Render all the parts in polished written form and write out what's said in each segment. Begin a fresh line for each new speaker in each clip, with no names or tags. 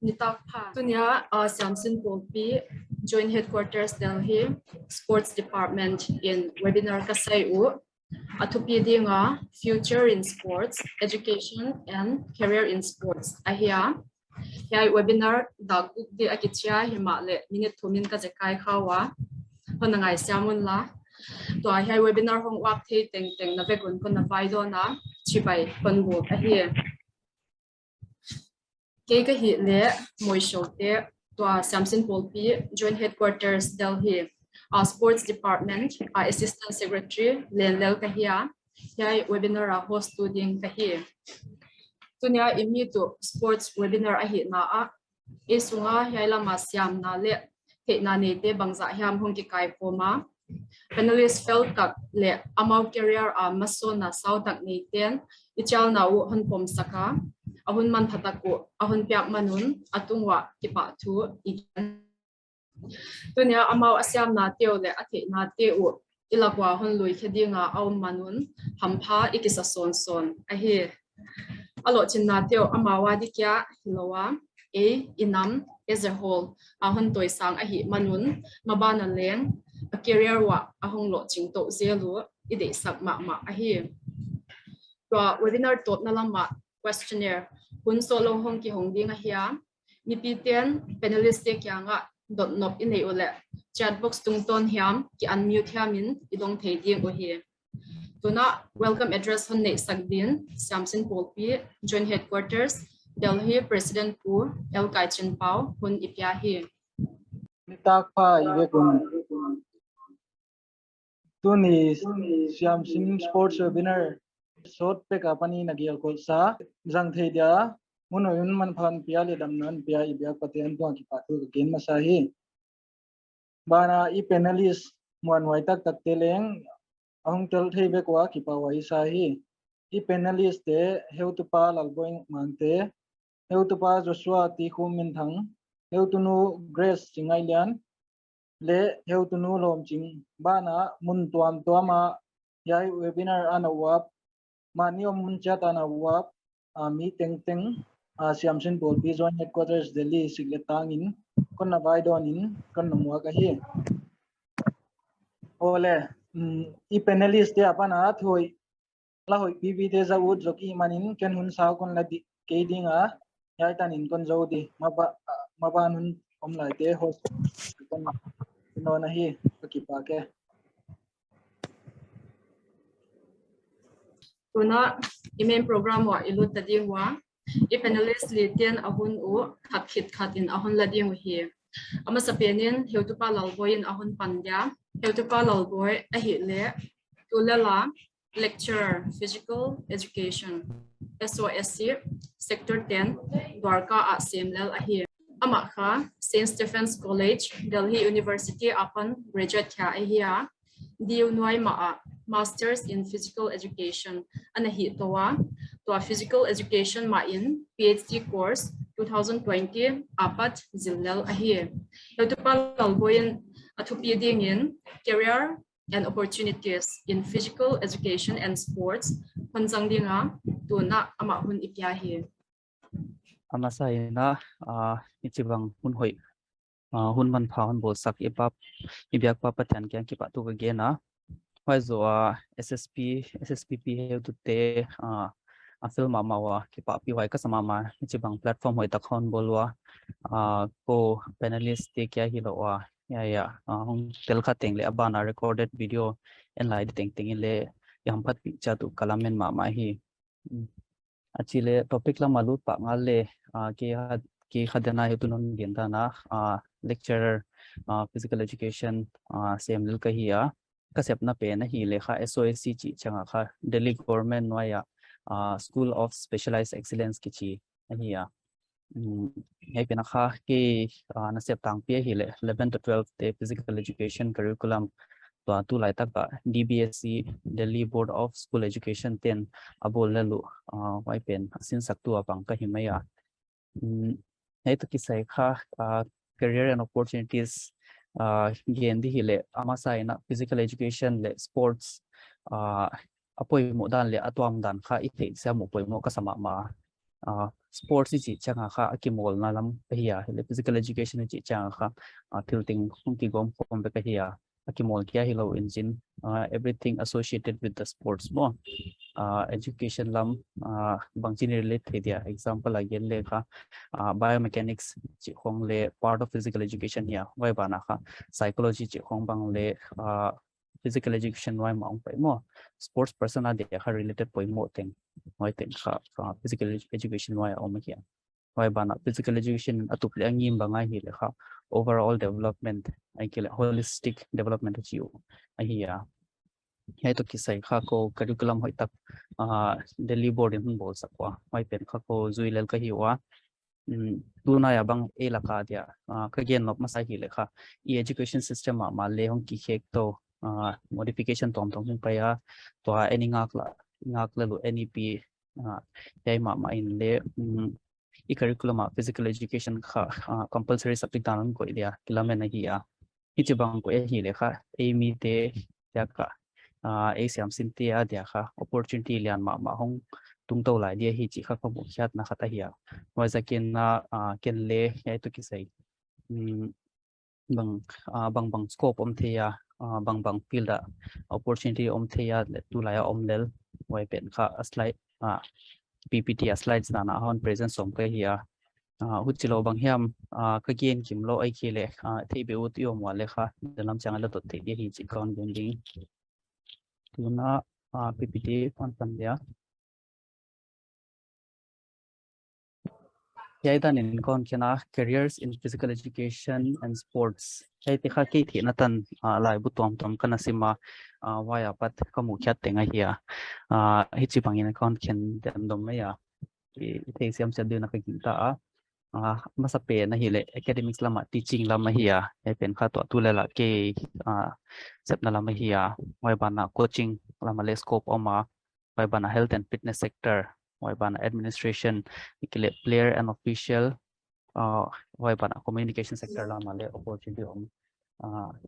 Nitakpa. Tunya Samson Polpi, Joint Headquarters Delhi, Sports Department in webinar kasayu. Atupidi nga Future in Sports, Education and Career in Sports. Ahia. Hiai webinar daguk di akitia himale minute tumin ka jekai khawa. Honangai siamun la. To hiai webinar hong wap the teng na vegun kon na vaidawn na chibai konbu ahia. Kei ka hi le Mawi Shoute to Samson Polpi, Joint Headquarters Delhi, Sports Department, Assistant Secretary Lel kahia, hiai webinar host studing kahi. Tunya imi to sports webinar ahi na a isunga hiai lama siam na le theihna nate bangza hiam hong ki kai poma. Panelists felt kak le amau career maso na thuaknate chial na u hon pom saka ahun man thataku ahun piak manun atungwa kipa thu igen. Tunya amau asyam na teo le theihna te u ilakwa hon luikhia dinga aw manun hampha ikisa son ahi lohchinnate amawa dikya hilowa inam as a whole ahun toisang ahi manun maban leng a career wa ahong loching to zelu ide sakma ma ahi to webinar tot na lama questionnaire hun solo hong ki hong ding ahia mipite panelist te kyanga dot nop in ule chat box tungton hiam ki unmute hiamin idong thei ding o hi tuna welcome address hon nei sakdin Samson Polpi Joint Headquarters Delhi President Htp L.Kaichinpau hun ipya hi
Nitakpa iwekun tuni Samson Sports Webinar short pe kapani nagial ko sa jang thedia munoyun manphan pia le damnan pia ibya paten to ki patu gen masahi bana I panelists muan hoihtakte leng ahung tel theibe kwa ki pawai sahi I panelist te Htp lalboing mante Htp Joshua ti khumin thang Htunu Grace Chingailian le Htunu lomching bana mun tuama yai webinar anawap maniom mun chat anawap mi teng Samson Polpi Joint Headquarters Delhi sigletangin kon na vaidawn in kon na muak ahi ole I panelist te apana thoi la hoi pv te zawud joki manin ken hun saw kon la ke dinga yai tanin kon jodi maban hun omlai te host kon no na hi pakipa ke
tuna email program wa ilut tading wa I panelist litian ahun u khat in ahun lading hi ama sapenin Htp lalboy in ahun pandya Htp lalboy ahi le tulala lecturer physical education SOSC sector 10 Dwarka Semlel ahi ama kha St Stephen's College Delhi University apan graduate kha ahia diu noi ma masters in physical education anahi towa to physical education ma in PhD course 2020 apat zilal ahi Htp lalboyin athupi ding in career and opportunities in physical education and sports panjang dinga tuna ama hun ipya hi
amasai na ichibang hun hoi hun man pha hun bol sak ibyak pa patan kya ki patu ge na hoi zo SSPP te afil mamawa ki pa pi hoi ka samama ichibang platform hoi takhon bolwa ko panelist te kya hi lowa ya hong tel kha teng le abana recorded video en lai teng le yam phat pi cha tu kalamen mama hi achile topic la malu pa ngale ki khadana hetunon genda na lecturer physical education same lil kahia kasepna pe na hi lekha SOSC chi changa kha Delhi government noya school of specialized excellence ki chi ahia hei pena kha ki na sep tang pe hi le 11 to 12 te physical education curriculum tu lai tak ba DBSC Delhi Board of School Education 10 abol lalu wai pen sin saktu apang ka himaya hei to kisai kha career and opportunities gen di hile amasai na physical education le sports apoi mo dan le atwam dan kha ithei sa mo poi mo kasama ma sports chỉ chẳng hạn cái mall na làm cái gì physical education chỉ chẳng hạn tilting không kỳ gom phong về cái gì cái mall kia hello engine everything associated with the sports mo education lam bang chin relate thế dia example again le kha biomechanics chỉ không le part of physical education here vaidawn kha psychology chỉ không bang le physical education why mong phải mo sports person are there related point mo thing why thing physical education why om here vaidawn physical education atup le angim bangai hi le kha overall development ai ke holistic development achieve ai hi hay to kisai kha ko curriculum hoi tak Delhi board in bol sakwa mai pen kha ko zuilel ka hiwa tuna ya bang elaka dia ka gen nok masai hi le kha e education system ma le hong ki khek to modification tom jing pa ya to any ngak la lu nep dai ma in le e curriculum physical education kha compulsory subject dan ko dia kilamen hi ya hi bang ko hi le kha e mi te ya ka ASEAN Sintia dia kha opportunity lian ma hong tung to lai dia hi chi kha ko khyat na khata hiya wa zakin na ken le ai to ki sai bang scope thea bang field opportunity thea tu lai lel wai pen kha slide PPT slides na on present som ka hiya huchilo bang hiam ka gen kim lo ai ki le thei be ut yo mo le kha dalam changala to the hi chi kon gending tuna PPT pan dia yaitan in kon kena careers in physical education and sports ai te kha ke theihna tan lai bu tom kana sima waya pat kamu khyat tenga hiya hi chi bangin kon khen dem dom ya thei siam chadeu na ka ginta masa pe na hi le academics lama teaching lama hiya ai pen kha to tu la ke sepna lama hiya vaidawn coaching lama le scope oma vaidawn health and fitness sector vaidawn administration ikile player and official vaidawn communication sector lama le opportunity om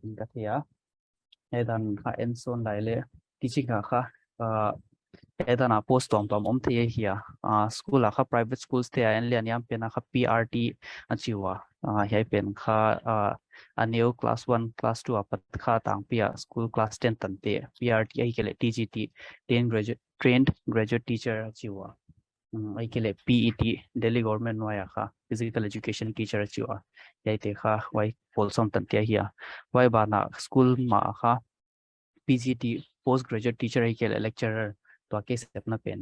in ka hiya edan kha en son lai le teaching kha edana post tom the hiya school kha private schools the en lian yam pena kha PRT achiwa hi pen kha aneu class 1 class 2 apat kha tang pia school class 10 tante PRT ai kele TGT trained graduate teacher achiwa ai kele PET Delhi government waya kha physical education teacher achiwa yai te kha wai polsom tante hiya wai bana school ma kha PGT postgraduate teacher ai kele lecturer to ke step na pen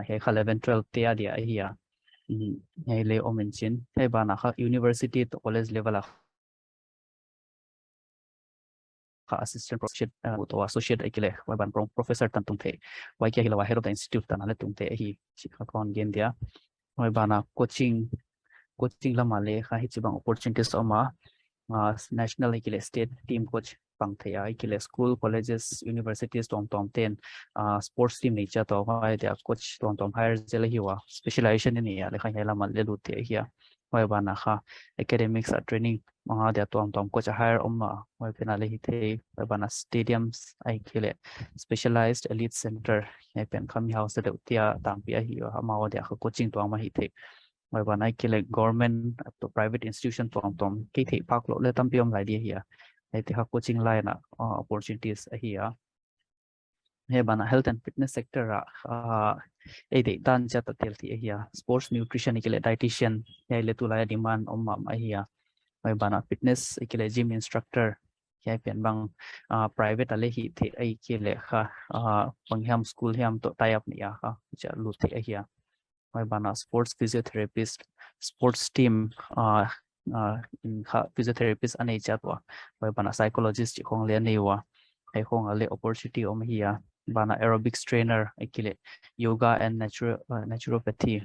he kha 11 12 te dia hiya he le omenchin he bana kha university to college level kha assistant professor to associate ikile wai ban professor tan tung the wai ke hilawa head of the institute tan ale tung the hi chikha kon gen dia wai bana coaching la male kha hi chibang opportunities oma national ikile state team coach pang thaya ikile school colleges universities tom 10 sports team nature to wai dia coach tom higher jela hiwa specialization in ya le kha hela mal le lu te hiya wai bana kha academics training dia tom coach higher wai penale hi the wai bana stadiums ai kile specialized elite center ai pen kham house de tia tang pia hi amau dia kha coaching to ma hi the wai bana kile government to private institution tom ke the pak lo le tam piom lai dia hi ai te coaching line opportunities here he bana health and fitness sector ai de tan cha ta tel thi here sports nutrition ikile dietitian he le tu la demand omma here ai bana fitness ikile gym instructor he pen bang private ale hi the ai kile kha pangham school hiam to tie up ni ha cha lu the here ai bana sports physiotherapist sports team in physiotherapist anei chatwa wai bana psychologist chi khong le neiwa ai khong ale opportunity om hiya bana aerobics trainer ikile yoga and naturopathy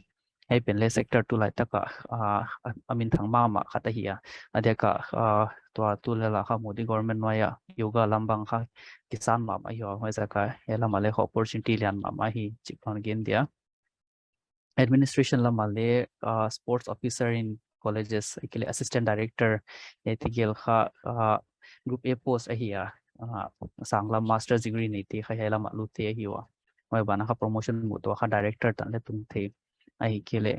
ai pen le sector tu lai taka amin thangma ma khata hiya adeka to la kha modi government waya yoga lambang kha kisan ma hiya hoi zaka hela male opportunity lian ma hi chi khong gen dia administration la male sports officer in colleges ikile assistant director etigel kha group A post ahia sangla master's degree ni ti kha hela malu te hiwa mai bana kha promotion mu to kha director tan le tum the ai kile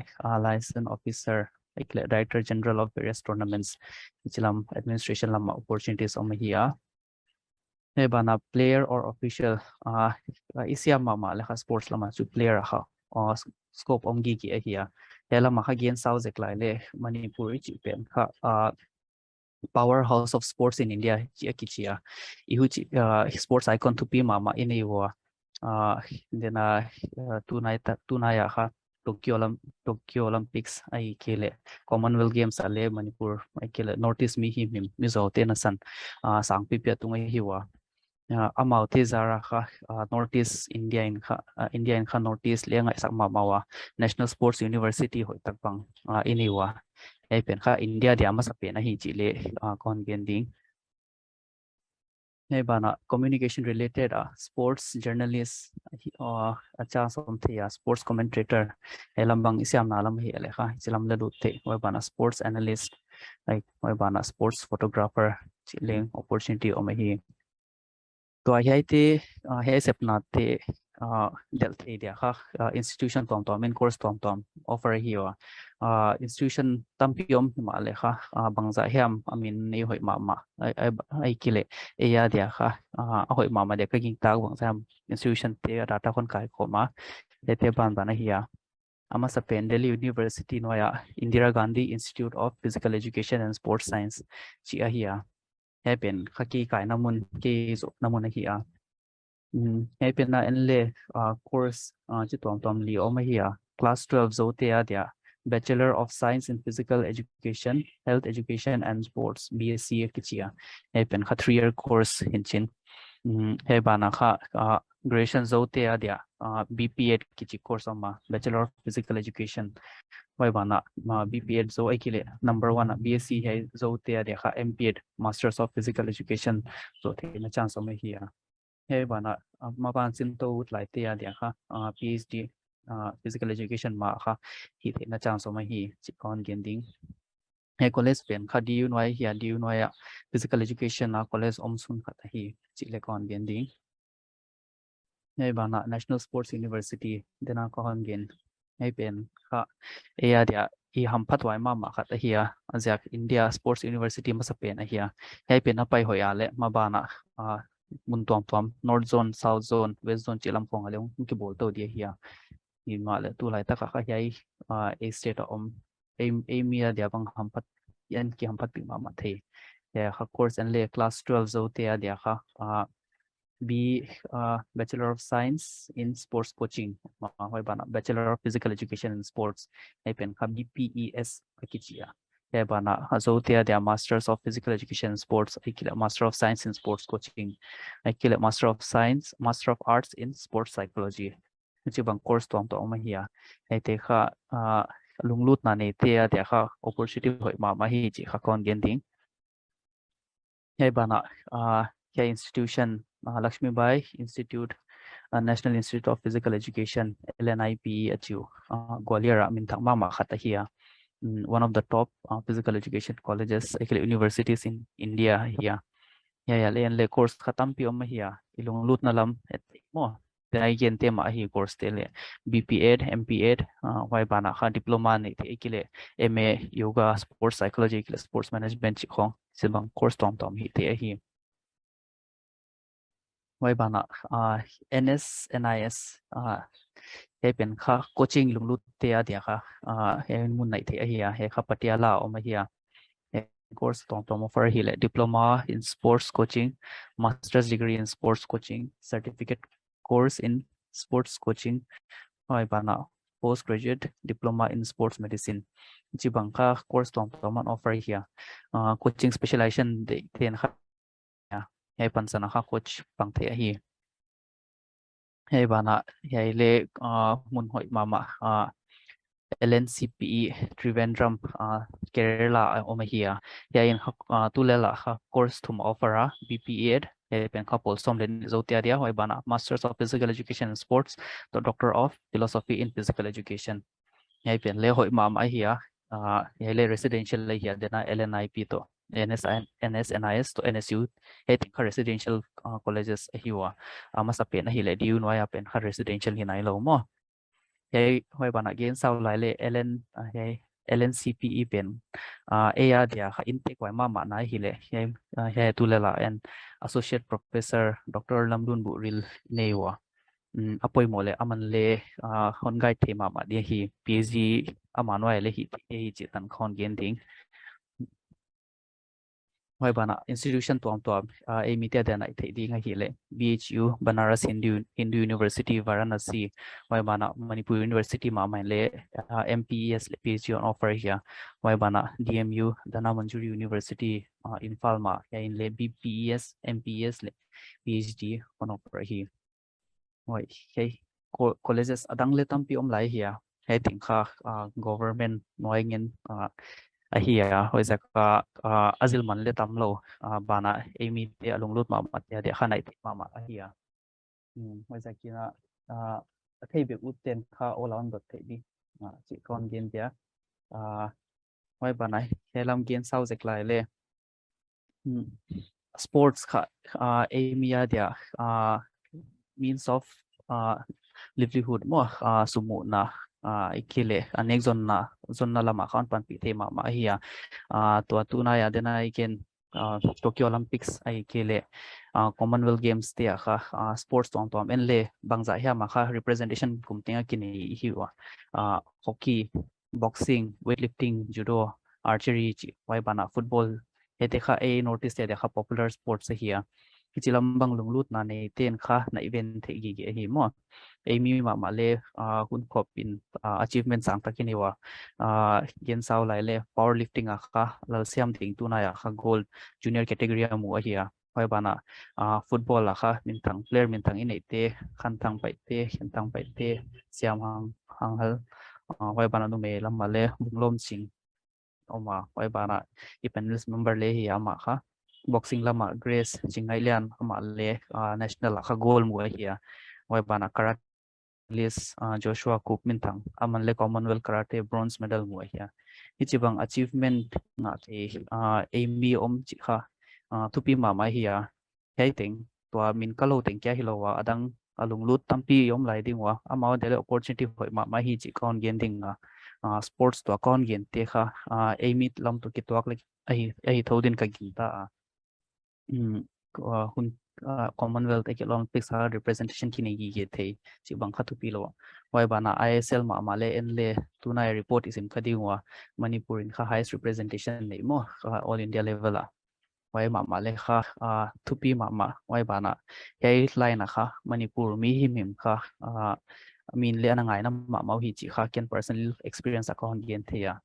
license officer ai kile director general of various tournaments ichilam administration lam opportunities om hiya he bana player or official isia mama lekha sports lama chu player ha scope om gi ki hiya hela ma kha gen sau zek lai le manipur chi pen kha powerhouse of sports in India chia ihu sports icon to pi mama in iwa then tunaya ha Tokyo Olympics ai kele Commonwealth Games ale Manipur ai kele Northeast mi hi mi zo te na san sang pi pia tungai hiwa amau te zara kha Northeast India in kha Northeast lenga sak mawa National Sports University hoi takpang iniwa ai pen kha India dia ma sa pe na hi chi le kon gending hey bana communication related sports journalist acha something sports commentator elambang isiam nalam hi ale kha chilam la dut te oi bana sports analyst like oi bana sports photographer chileng opportunity o hi to ai te he sepna te del te dia kha institution tom in course tom offer hi institution tampiom ma le kha bangza hiam amin nei hoi ma ai kile eya dia kha hoi ma de ka ging ta bangza institution te data kon kai khoma te ban bana hiya ama sa Delhi University noya Indira Gandhi Institute of Physical Education and Sports Science chi a hiya he pen khaki kai namun ke zo namun hiya he pen na enle course chi tom li oma hiya class 12 zo te a dia Bachelor of Science in Physical Education, Health Education and Sports, BSc kichia. He pen kha 3-year course hinchin. He bana kha graduation zote adia BP8 kichi course ama Bachelor of Physical Education. Why bana BP8 zo aikile number 1 BSc he zote adia kha MP8 Masters of Physical Education zote na chance ama hiya. He bana maban sin to lai te adia kha PhD physical education ma kha hi the na chance ma hi chikon gending he college pen kha diu noi hi diu noi physical education na college omsun kha hi chile kon gending he bana National Sports University dena kon gen he pen kha aya dia I ham phatwai ma kha ta hi azak India Sports University ma sa pen a hi he pen na pai hoya le ma bana mun tom North Zone South Zone West Zone chilam kong ale ki bol to dia hi Himala tu lai ta kha yai a state om mia dia bang hampat yan ki hampat pi ma the ya kha course and le class 12 zo te dia kha B Bachelor of Science in Sports Coaching hoi bana Bachelor of Physical Education and Sports ai pen kha BPES kichia ya bana zo te dia Masters of Physical Education and Sports ai kila Master of Science in Sports Coaching ai kila Master of Science Master of Arts in Sports Psychology chi bang course tom to ma hiya ai te kha lunglut na ne te a te kha opportunity hoi ma hi chi kha kon gending he bana he institution Lakshmi Bai Institute National Institute of Physical Education LNIP achiu Gwalior min thak ma khata hiya one of the top physical education colleges actually universities in India hiya ya le course khatam pi om hiya ilunglut na lam mo ai gen tema hi course tele BP8 MP8 wai bana kha diploma ni te ikile MA yoga sports psychology ikile sports management chi khong sibang course tom hi te hi wai bana NS NIS he pen kha coaching lunglut te a dia kha he mun nai the hi he kha Patiala om hi course tom offer hi le diploma in sports coaching master's degree in sports coaching certificate course in sports coaching hoi bana postgraduate diploma in sports medicine jibangka course tom offer here coaching specialization de ten kha he pansana kha coach pangthe hi he bana he le mun hoi mama LNCPE Trivandrum Kerala omahia yain tulela course thum offer BPEd pen couple somlen zotia dia hoi bana Masters of Physical Education and Sports to Doctor of Philosophy in Physical Education yai pen le hoi ma mai hia le residential le hia dena LNIP to NSNIS to NSU he think residential colleges hiwa ama sa pen hi le diu noya pen residential hinai lo mo cái hoi bana gen sau lại le cái LNCPE pen aya dia kha intake wai ma na hi le he tu le la and associate professor Dr. Lamdun Buril newa apoi mole aman le hon gai thema ma dia hi PhD amanwai le hi chitan khon gen ding hoi bana institution tuam emitia dana thei ding hi le BHU Banaras Hindu University Varanasi hoi bana Manipur University ma mai le MPES le PhD on offer here hoi bana DMU Dana Manjuri University Imphal ma ya in le BPES MPES le PhD on offer here hoi hey colleges adang le tampi om lai here hey ting kha government noingen ahia hoi zaka azil man le tamlo bana emi te alung lut ma ya de khanai te ma ahia hoi zakina thei be uten kha olawn dot thei di chi kon gen dia hoi bana helam gen sau zek lai le sports kha emia dia means of livelihood mo sumu na ikile anek zonna lama khan pan pi thema ma hiya to tuna ya dena iken Tokyo Olympics ai kile Commonwealth Games te kha sports tom en le bangza hiya ma kha representation kumtenga kini hiwa hockey boxing weightlifting judo archery wai bana football hete kha a notice te kha popular sports hiya kichilam bang lunglut na ne ten kha na event the gi ge hi mo emi ma le hun khop in achievement sang takini wa gen sau lai le powerlifting a kha lal siam thing tu na ya kha gold junior category mu a hiya hoi bana football a kha min thang player min thang in te khan thang pai te khan thang pai te siam hang hal hoi bana nu me lam ma le bunglom sing oma hoi bana i panelist member le hi ama kha boxing lama grace jingai lian ama le national kha goal mu hiya hoi bana karate list Joshua Cook minthang aman le Commonwealth karate bronze medal mu hiya ichibang achievement na te amy om chi kha thupi ma hiya heiting to min kalo teng kya hilowa adang alung lut tampi yom lai ding wa amao dele opportunity hoi ma hi chi kon gen ding sports to kon gen te kha amy lam to ki twak le ai thodin ka ginta hun Commonwealth Olympics representation kini gi the chi bang khatu pilo wai bana ISL ma le en le tunai report isim khadiwa Manipur in kha highest representation nei mo all India level a wai ma le kha thupi ma wai bana hei line kha Manipur mi himim kha min le anangai na ma mau hi chi kha ken personal experience account gen theya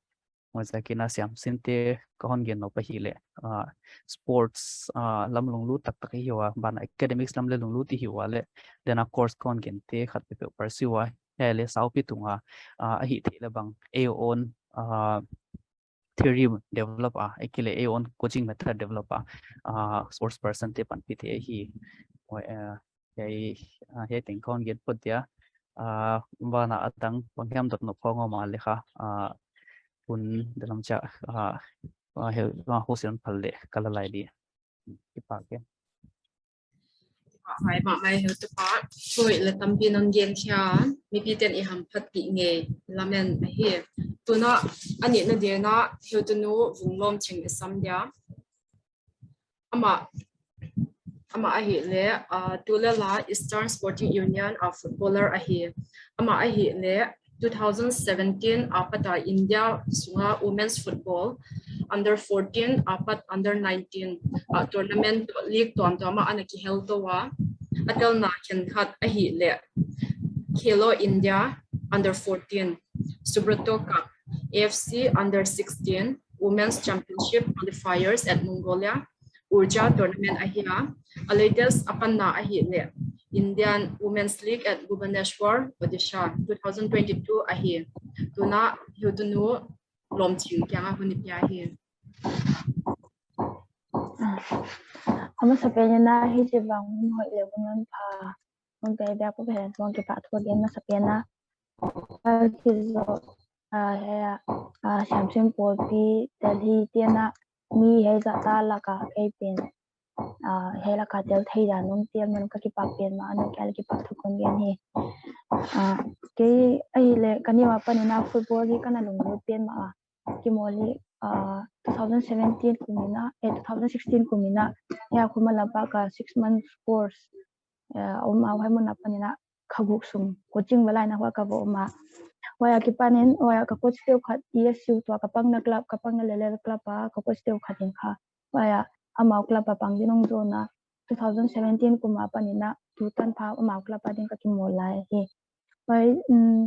Mozakina siam sinte kahon gen no pahile sports lam lunglu tak hiwa ban academics lam le lunglu ti hiwa le dena course kon gen te khat pe persiwa hele sau pi tunga hi the le bang a on theory develop ekile a on coaching method develop sports person te pan pi the hi he ting kon gen put dia bana atang pangyam dot no phongo ma le kha kun dalam cha hel hosen phalle kala lai di ipa ke
hai ma mai hel tu pa hoi le tampi non gen kha mi pi ten I ham phat ti nge lamen hi tu na ani na de na hel tu nu vunglom ching sam dia ama a hi le tu le la Eastern Sporting Union of footballer a hi ama a hi le 2017 apata India sunga women's football under 14 apat under 19 tournament league to ama anaki held to wa atel na khen khat a hi le Khelo India under 14 Subrato Cup AFC under 16 women's championship qualifiers at Mongolia Urja tournament ahia latest apanna ahi le Indian Women's League at Bhubaneswar, Odisha 2022 ahi tuna yudunu lomching kyanga hunipya hi
Ama sapena hi jibang hoi le bunyan pha on kai da ko phen ton ke pa tho gen ma sapena ki zo Samsung Pol pi Delhi tiana mi hai za ta la ka kai pen hela ka tel theihna nom tiam man ka ki pa pen ma ano kal ki pa thukon gen hi ke ai le kaniwa panina football hi kana lung pen ma ki moli 2017 kumina 2016 kumina ya kuma lapa ka 6 months course oma hai mun apanina khaguk sum coaching balai na wa ka bo ma waya ki panin waya ka coach teu khat ESU to ka pangna club ka pangna level club pa ka coach teu khatin kha waya amau club pa pangdinong zona 2017 kuma panina tutan pha amau club pa din ka ki molai hi wai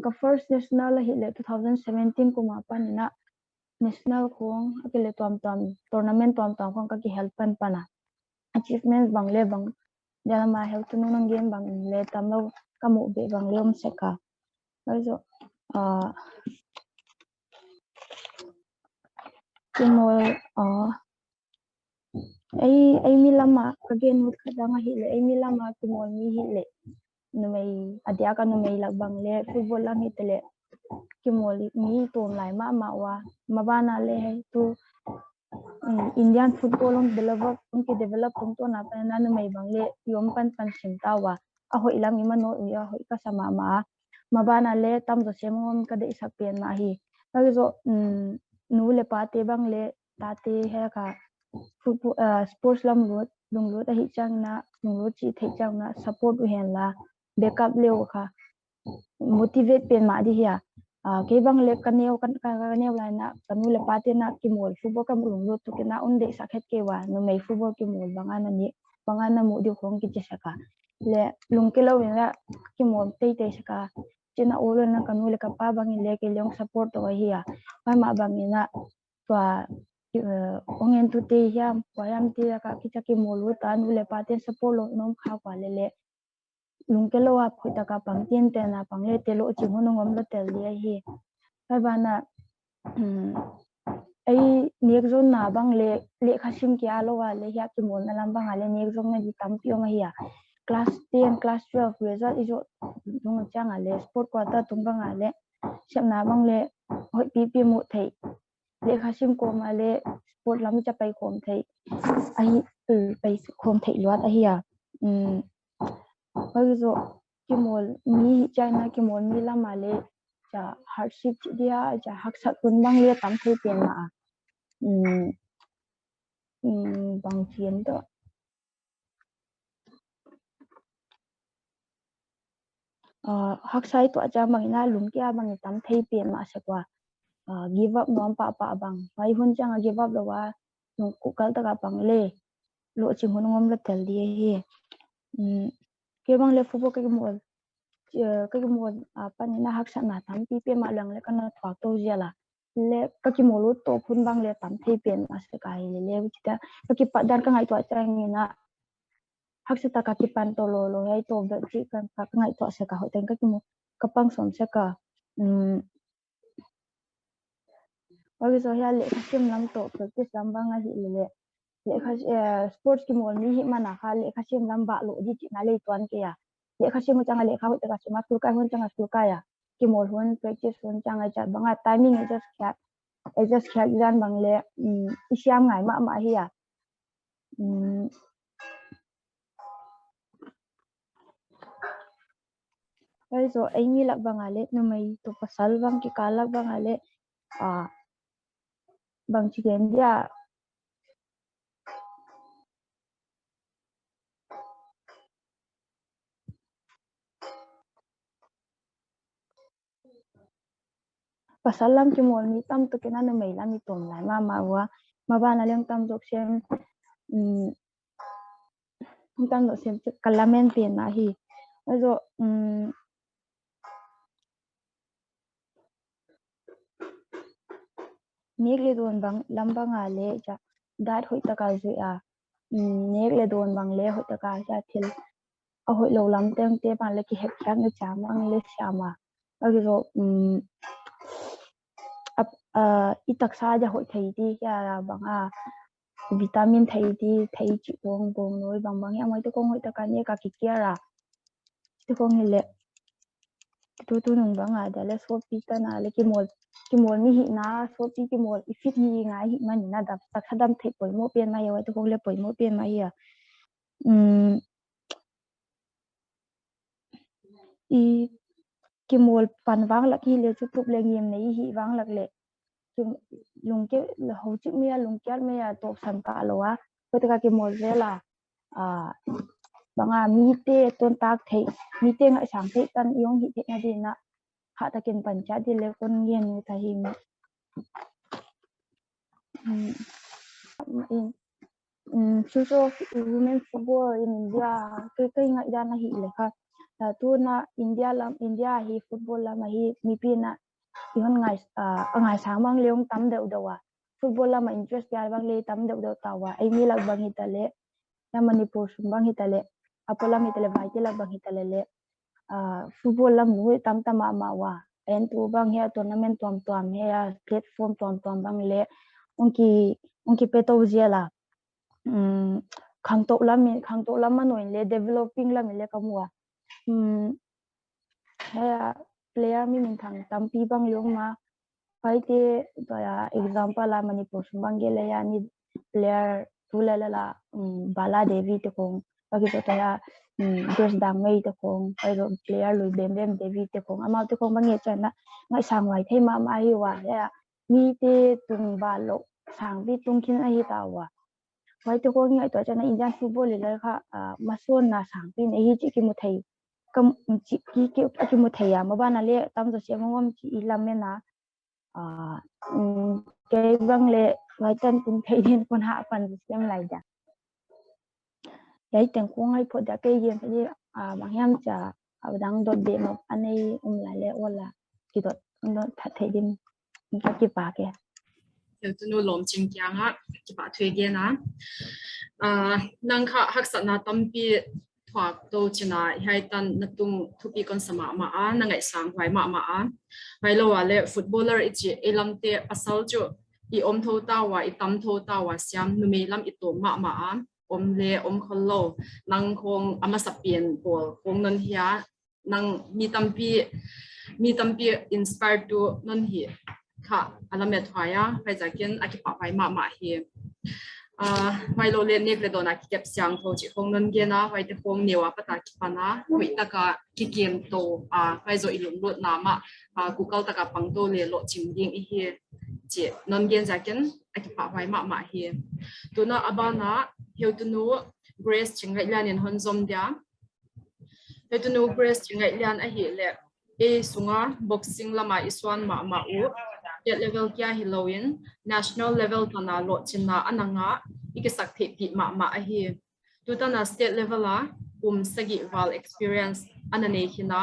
ka first national hi le 2017 kuma panina national khong akile tom tournament tom khong ka ki help pan pana achievements bang le bang jama help tu nang game bang le tamlo kamu be bang leom seka also kimol ai mi lama again mut khadanga hi le ai mi lama kimol mi hi le numei adia ka numei lak bang le football lam hi tele kimol mi tom lai ma wa mabana le tu Indian football develop to na pa na numei bang le yom pan sim tawa a hoi lam mi mano ya hoi ka sama ma mabana le tam do semom ka de isa pen ma hi ka zo nu le pa te bang le ta te he ka football sports lam lung lo ta hi chang na lung lo chi thei chang na support u hen la backup le kha motivate pen ma di ya ke bang le kaneu lai na kanu le pa te na ki mol football kam lung lo to ke na un de sa khet ke wa no mei football ki mol banga na ni banga na mu di khong ki che saka le lung ke lo na ki mol te saka china olo na kanu le ka pa bang le ke long support to hi ya pa ma bang na twa ongen tu te yam payam te ka ki cha ki mol ta nu le pa te support lo nom kha kwa le lung ke lo wa phoi ta pang tin te na pang le te lo chi mo ngom lo tel le hi pa ba na ai nek zon na bang le khasim kya lo wa le ya ki mol na lam bang ale nek zon na di tam pyo ma hi ya class 10 class 12 result iso dung chang ale sport quota tung bang ale sem na bang le hoi pp mu thei le khasim ko ma le sport lam cha pai khom thei ai pai khom thei lot a hi ya bây giờ cái món mi China cái món mi làm mà le cha hardship dia cha haksat pun bang le tam thei pen ma bang chien to haksai to cha mang na lum kya bang tam thei pen ma se kwa give up nom pa bang mai hun chang give up lo wa ku kal ta ka pang le lo chi hun ngom la tel di hi ke bang le football cái môn apa ni na haksat na tam pi pe ma lang le kana thak to jela le ka ki molu to phun bang le tam thei pen ma se kai le chita ka ki pa dan ka ngai to chang ni na haksat ka ki pan to lo hai to da chi kan ka ngai to se ka ho ten ka ki mo ka pang som se ka wa so ya le sim lam to practice lam bang a hi le sports ki mol ni hi mana kha le khasim lam ba lo ji na le tuan ke ya le khasim chang le kha ho ta chima sul ka hun chang sul ka ya ki mol hun practice hun chang a cha banga timing just khat jan bang le isiam ngai ma hi ya ai so ai mi lak bang ale no mai to pasal bang ki kalak bang ale bang chi gen dia pasalam ki mol mi tam to kena no mai la mi tom lai ma wa ma ba na leng tam jok sem tam do sem kalamen pe na hi also nek le don bang lam bang ale cha dat hoi ta ka zu a nek le don bang le hoi ta ka cha thil a hoi lo lam teng te ban le ki hek khang ne cha mang le shama also itak sa ja hoi thei ti ya bang a vitamin thei ti thei chi bong noi bang ya moi to kong hoi ta ka ne ka ki kya ra to kong le tu nung bang a da le so pi ta na le ki mol mi hi na so pi ki mol i fit hi nga hi man na da ta khadam thei poi mo pen ma ya to kong le poi mo pen ma ya i kimol pan wang lak hi le chu tup le ngim nei hi wang lak le kim lung ke le ho chi mia lung kyar mia to sam ka lowa pataka kimol vela banga mi te ton tak thei mi te ngai sang thei tan yong hi the na dina ha takin pancha di le kon ngien ni ta hi future of women football in India kai ngai da na hi le kha tu na India hi football la ma hi mi pi na ihon ngai sang bang leong tam deuh dawa football la ma interest ya bang le tam deuh deuh tawa ai mi lak bang hi tale na Manipur sum bang hi tale apola mi tale vai lak bang hi tale le football lam lui tam ma wa en tu bang hi tournament tom he platform tom bang le unki peto ziala khangto lam manoi le developing lam le kamwa ya player mi min thang tampi bang leong ma paite example la Manipur sum bang le ya ni player tula la bala devi te kong bagi to ya Grace dang mei te kong ai ro player lui bem devi te kong amau te kong bang ye chana ngai sang wai thei ma hi wa ya mi te tung ba lo sang bi tung kin ai ta wa wai te kong ngai to chana Indian football le kha mason na sang pi nei hi chi ki mu thei kam chi ki mu thei ya maban le tam jo se ngom chi ilamena cái vâng lệ với chân cũng thấy đến con hạ phần xem lại đã đấy tiếng cũng hay phốt đã cái gì thì bằng em chả đang đột biến một anh ấy lại lệ là cái đột nó thật thấy đến các cái bà kia
Hiểu tu nu lom ching kyang á cái bà thuê kia na nang kha haksat na tampi thoak to china hai tan natung thupi kon sama ma na ngai sang vai ma vai lo wale footballer ichi elamte asal chu I om tho ta wa I tam tho ta wa siam numi lam I to ma om le om kholo nang khong ama sapien bol khong non hia nang mi tampi inspired to non hi kha alamet haya vai jakin akipa vai ma hi vai lo le nek le dona ki kep siang tho chi khong non ge na vai te khong newa pata ki pana hoihtakte ki game to vai zo ilum lot na ma google taka pang to le lo chim ding I hi chi non gen jakin akipa vai ma hi tuna abana heu tunu grace chingai lian in honzom dia heu tunu grace chingai lian a hi le e sunga boxing lama iswan ma u state level kya hiloin national level pana lohchinna ananga ikisak the ma hi tutana state level sagi val experience anane hina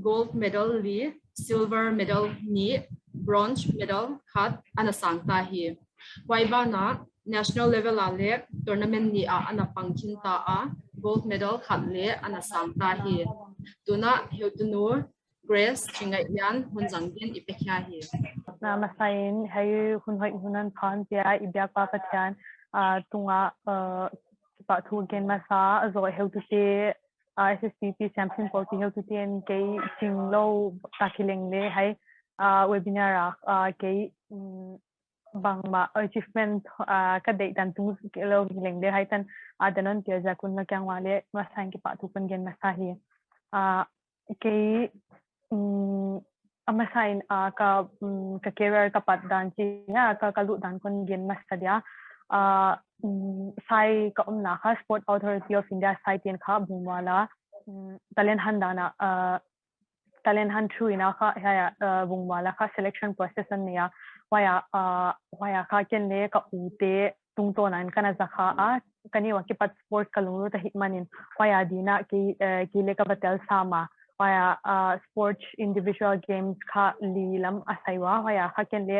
gold medal li silver medal ni bronze medal khat anasang ta hi waibana national level le tournament ni ana pangkhin ta gold medal khat le anasang ta hi tuna heutunu grace chingai lian hunjang gen ipekha hi
na masain hay hunhoi hunan phan pia ibyak pa pathian tunga pa thu gen masa zo heu tu te SSPP champion polti heu tu ten ke chinglo takileng le hay webinar ke bangma achievement ka dei dan tu lo hileng le hay tan adanon tia ja kun na kyang wale masain ki pa thu kun gen masa hi ke amasain ka career ka patdan chi ha ka lu dan kon gen mastadia sai ka umna kha sport authority of India sai ten kha bungwala talent handana talent hand through ina kha ya bungwala kha selection process an ya waya kha ken le ka ute tungto nan kana zakha kani wa ki pat sport kalungu ta hitmanin waya dina ki le ka batel sama waya sports individual games kha lilam asaiwa waya kha ken le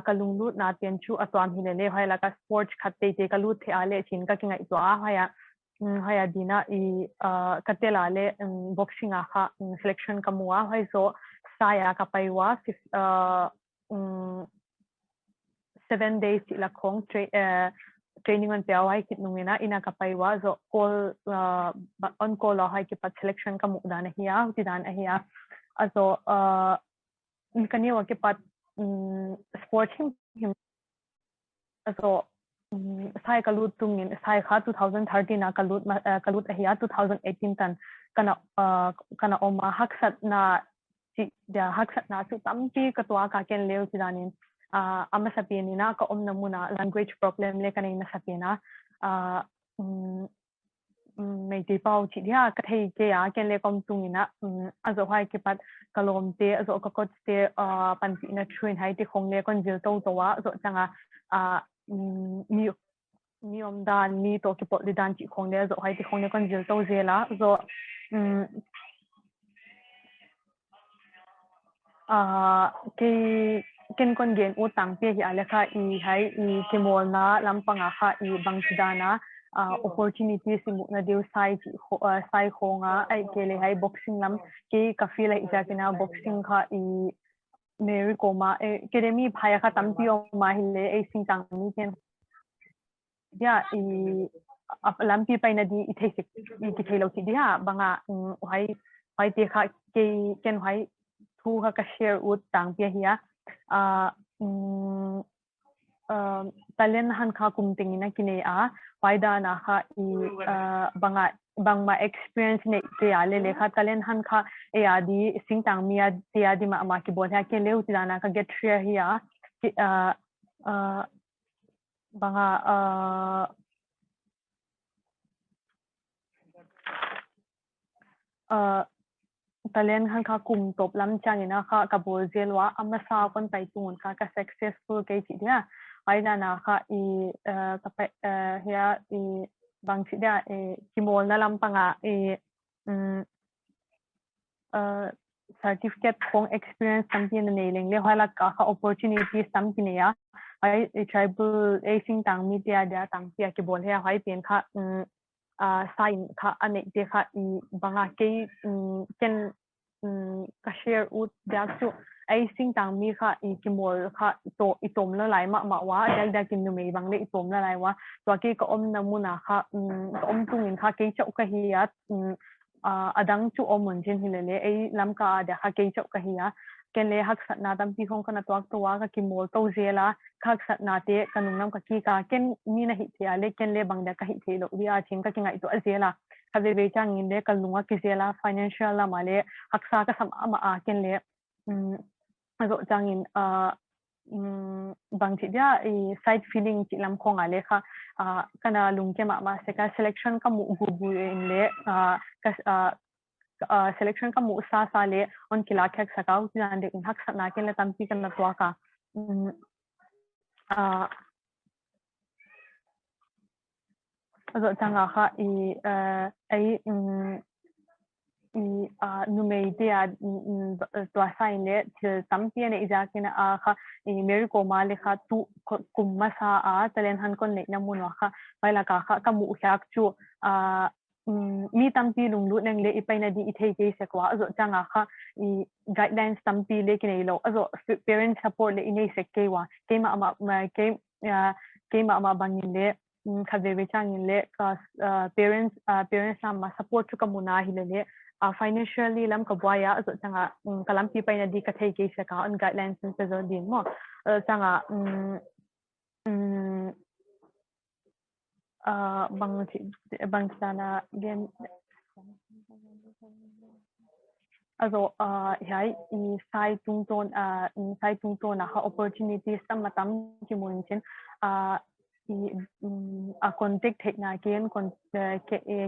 kalunglu na ten chu atwam hilele hoila ka sports khatte te kalu the ale chin ka kinga itwa haya dina katela le boxing kha selection kamwa hoizo saya ka paiwa 7 days la khong training on pia wai kit nungena ina ka paiwa zo call on call hai ki pat selection ka mukda na hiya utidan hiya azo kani wa ki pat sports him azo sai kalut tungin sai kha 2013 na kalut ahia 2018 tan kana oma haksat na chi da haksat na chu tampi katwa ka ken leu chidanin ama sapieni na ka om namuna language problem le kanin na sapiena mấy tí bao chỉ dia cái thầy kia cái lệ công tung ina azo hai cái pat kalom te azo ka kot te pan pi na train hai te khong le kon jil to to wa azo changa mi om dan mi to ki pot li dan chi khong le azo hai te khong le kon jil to zela azo cái ken kon gen utang pe hi ala kha I hai I kemol na lampanga kha I bangsidana opportunities simu na deu sai khonga ai kele hai boxing lam ke kafi la ija kina boxing kha I meri koma academy phaya kha tampi o ma hile ai sing tang ni ken ya I lampi paina di ithei sik ki thelo ti dia banga hai te kha ke ken hai thu ka share ut tang pe hiya talen han kha kum tingina kine vaidawn kha bangma experience ne ke ale le kha talen han kha adi singtang mia te adi ma ki bol ha ke leu tilana ka get share hiya banga talen han kha kum top lam changina kha ka bol zelwa amasa kon pai tun kha ka successful ke chi dia vaidawn kha hiya bang chi dia kimol na lampanga certificate kong experience something na nailing le hala ka opportunities something ya ai tribal acing tang media dia tang pia ki bol he hai pen kha sign kha ane de kha banga ke ken ka share ut dia chu acing tang mi kha ki bol kha to itom la lai ma wa da kin nu mei bang le itom la lai wa to ke ka om namuna kha om tungin kha ke chau ka hi ya adang chu omun jin hilele ai lamka da kha ke chau ka hi ya ken le haksat na tampi hong kana twak to wa ka ki mol to zela haksat na te kanung nam ka ki ka ken mi na hi te ale ken le bang da ka hi te lo wi a chin ka kingai to azela ka ve chang in le kalunga ki zela financial la male haksa ka sam ama ken le azo chang in bang chi dia side feeling chi lam khong ale kha kana lungke ma se ka selection ka mu gu in le selection ka mu sa le on kila khak sakau jan de hak sana ke le tampi kan natwa ka azo changa kha numei dia twa sign le tampi ne ija kina kha meri ko ma le kha tu kumma sa talen han kon le namun wa kha baila ka kha ka mu hyak chu mi tampi lunglu nang le ipaina di ithei ke sekwa azo changa kha guidelines tampi le kinai lo azo parent support le inei sekke wa ke ma bangin le khave changin le parents ma support chu kamuna hilele financially lam ka boya azo changa kalampi paina di ka thei ke seka on guidelines se zo din mo changa bang sana gen also hiai sai tungton ha opportunities matam ki munchin contact theihna ken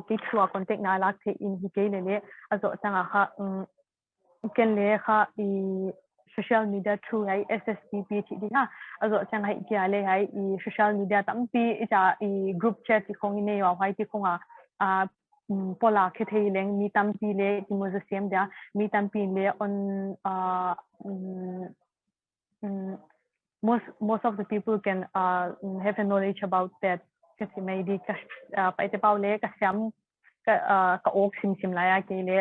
ke thua contact na lak the in hi ke le also changa kha ken le kha social media through hai SSPP theihna also changa hi kia le hai social media tampi cha group chat ti khong ne wa hai ti khonga pola ke thei leng mi tampi le ti mo sem dia mi tampi le on most of the people can have a knowledge about that kasi may di ka paite pau le ka siam ka ok sim la ya ke le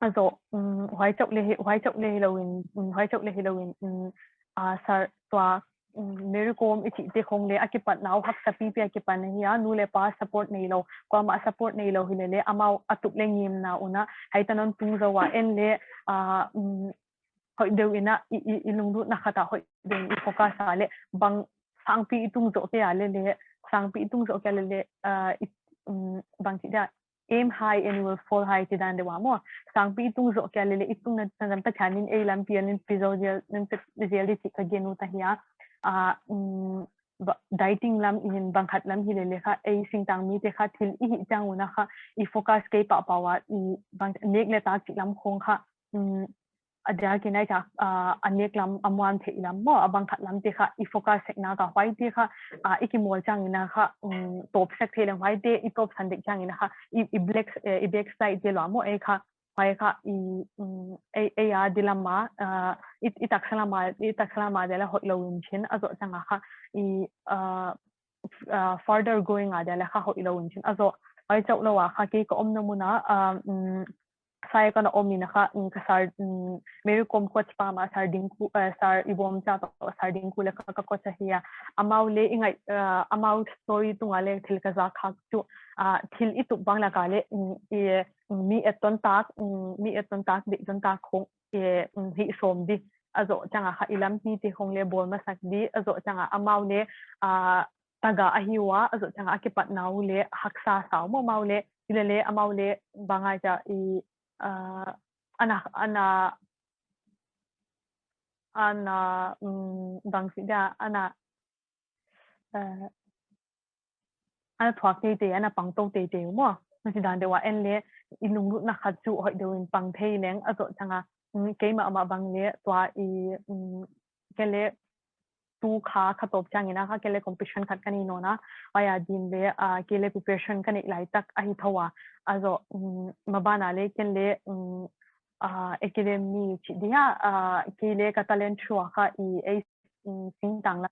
also hoai chok le hilowin sar twa merikom ichi te khong le akipat naw hak sapi pe akipan hiya nu le pa support nei lo kwa ma support nei lo hilele amau atup le ngim na una haitanon tung zawa en le hoi deu ina ilungdu na khata hoi deu focus ale bang sang pi itung zo ke ale le sang pi itung zo ke le bang ti da aim high and you will fall high ti dan de wa mo sang pi itung zo ke le itung na tangam ta chanin e lam pi anin physiological nin ti ka genu ta hiya dieting lam in bangkhat lam hi le kha e singtang mi te kha thil I hi chang una kha I focus ke pa pawa I bang nek le ta chi lam khong kha adia ki nai ka anek lam amwan the lam mo abangkhat lam te kha I focus sek na ka wai te kha ikimol chang ina kha top sek the lang wai te I top sandik chang ina kha I black side te lo mo e kha wai kha I ya dilama itaksala de la hot lo win chin azo changa kha I further going de la kha hot lo win chin azo ai chau lo wa kha ki ko om namuna sai kana omni na kha kasar meru kom coach pa ma sar dingku sar ibom cha to sar dingku le ka ko cha hiya amau le ingai amau story tu ngale thil ka za khak chu thil I tu bangla ka le mi eton tak de ton tak khong hi som di azo changa kha ilam ti te khong le bol ma sak di azo changa amau le taga ahiwa azo changa ke patna le haksa saw mo mau le ile amau le bangai cha ana bang sida ana thuaknate ana pangto te mo nasidan de wa en le ilung lut na khat chu hoi de win pang thei leng azo changa keima ama bang le twa kele tu kha khatop changina kha kele competition khat kani no na aya din le kele preparation kani lai tak ahi thawa azo mabana le kele academy chi dia kele ka talent show kha I sing tang la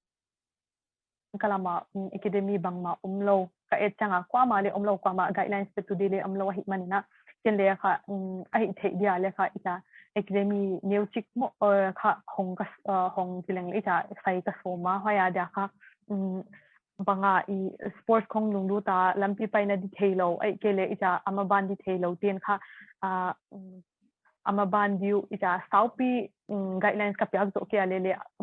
kalama academy bangma umlo ka et changa kwa ma le umlo kwa ma guidelines pe tu dile umlo hi manina kele kha ahi the dia le kha ita academy music mo kha hong tileng ita sai ka soma hoya da kha banga I sports khong lunglu ta lampi paina di thelo ai kele ita amaban di thelo ten kha amaban diu ita saupi guidelines ka pyak zo ke ale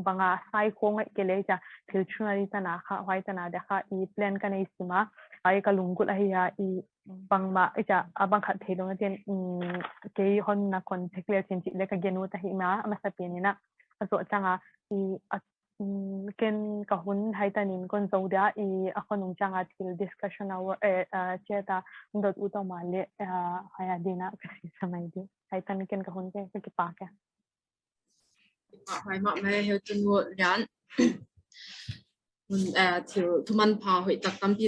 banga sai khong ai kele ita thilchunari ta na kha hoi ta na da kha I plan ka nei sima ai ka lungkul ai ya I bangma ita abang khat thelo ten ke hon na contact le chen chi le ka genu ta hi ma amasa penina azo changa I ken ka hun haitanin kon zoda I akhonung changa til discussion hour cheta ndot uto male haya dina kasi samai di haitan ken ka hun ke ki pa ka
hai ma me he tu no ran thil thuman pha hoi tak tampi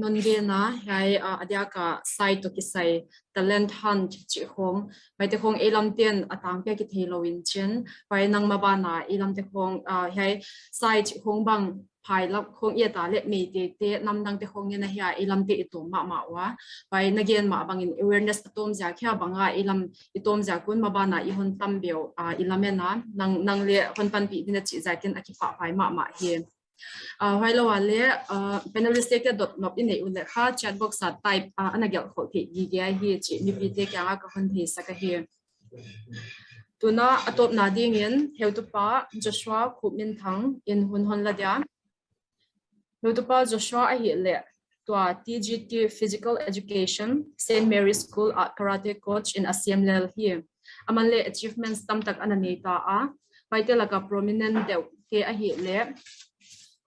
non ge na hai adia ka sai to ki sai talent hunt chi khom bai te khong elam ten atang pe ki thelo in chen bai nang ma ba na elam te khong hai sai chi khong bang phai lak khong ye ta le me te nam dang te khong na hi elam te itom ma wa bai na gen ma bang in awareness atom ja kha banga elam itom ja kun ma ba na I hon tam beo ilamena nang le hon pan pi din chi za ten aki pa pai ma hi while wale panelist take dot not in a kha chat box type anagel kho the gi hi chi mipite kya ka hon the saka hi tuna atop na ding in heu tu pa Joshua khupmin thang in hon la dia heu tu pa Joshua a hi le to TGT physical education St Mary's School karate coach in Assam lel hi amanle achievements tam tak anani ta paitela ka prominent de ke a hi le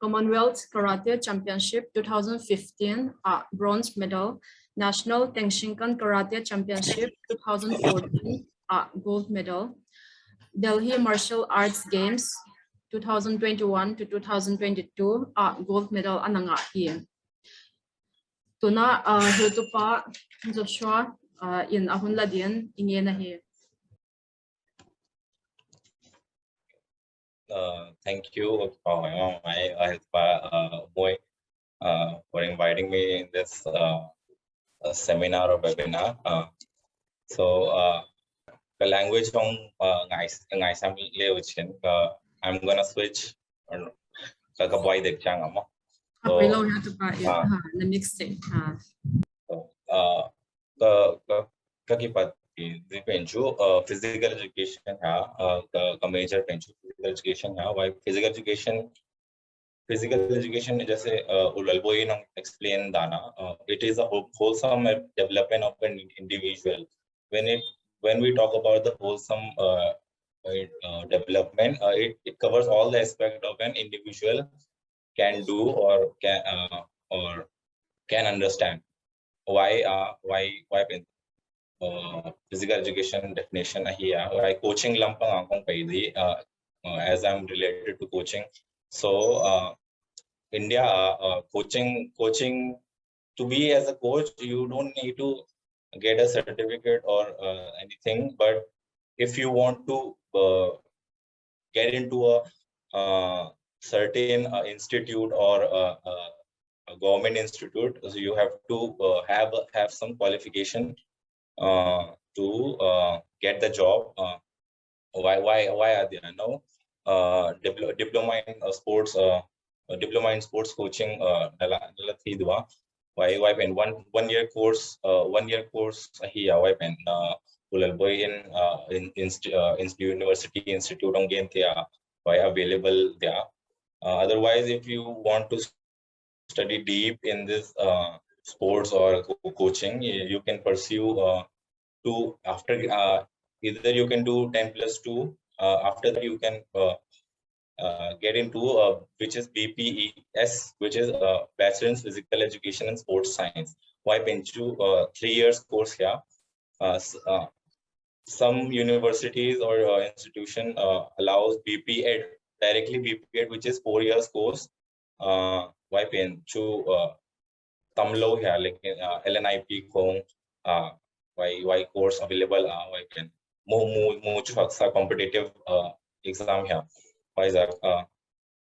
Commonwealth Karate Championship 2015 bronze medal, National Tengshinkan Karate Championship 2014 gold medal, Delhi Martial Arts Games 2021 to 2022 gold medal ananga hi. Tuna hetupa Joshua in ahun ladien ingena hi.
Thank you for inviting me in this seminar or webinar. The language from I'm gonna switch. Physical education major physical education why physical education physical education just ulalboi explain dana it is a wholesome development of an individual. When we talk about the wholesome development, it covers all the aspect of an individual can do or can understand. Why physical education definition here like coaching lampang akong paidi as I'm related to coaching. So India coaching to be as a coach, you don't need to get a certificate or anything, but if you want to get into a certain institute or a government institute, so you have to have some qualification to get the job. Why are there no diploma in sports coaching why when one year course here why when in university institute on game there why available there. Otherwise, if you want to study deep in this sports or coaching, you can pursue to after either you can do 10+2. After that, you can get into which is BPES, which is Bachelor in Physical Education and Sports Science. Why Penchu 3 years course here? Some universities or institution allows BPEd directly BPEd, which is 4 years course. Why Penchu Tamlo here like LNIP Kong why course available why can more haksat competitive exam here. Why is that?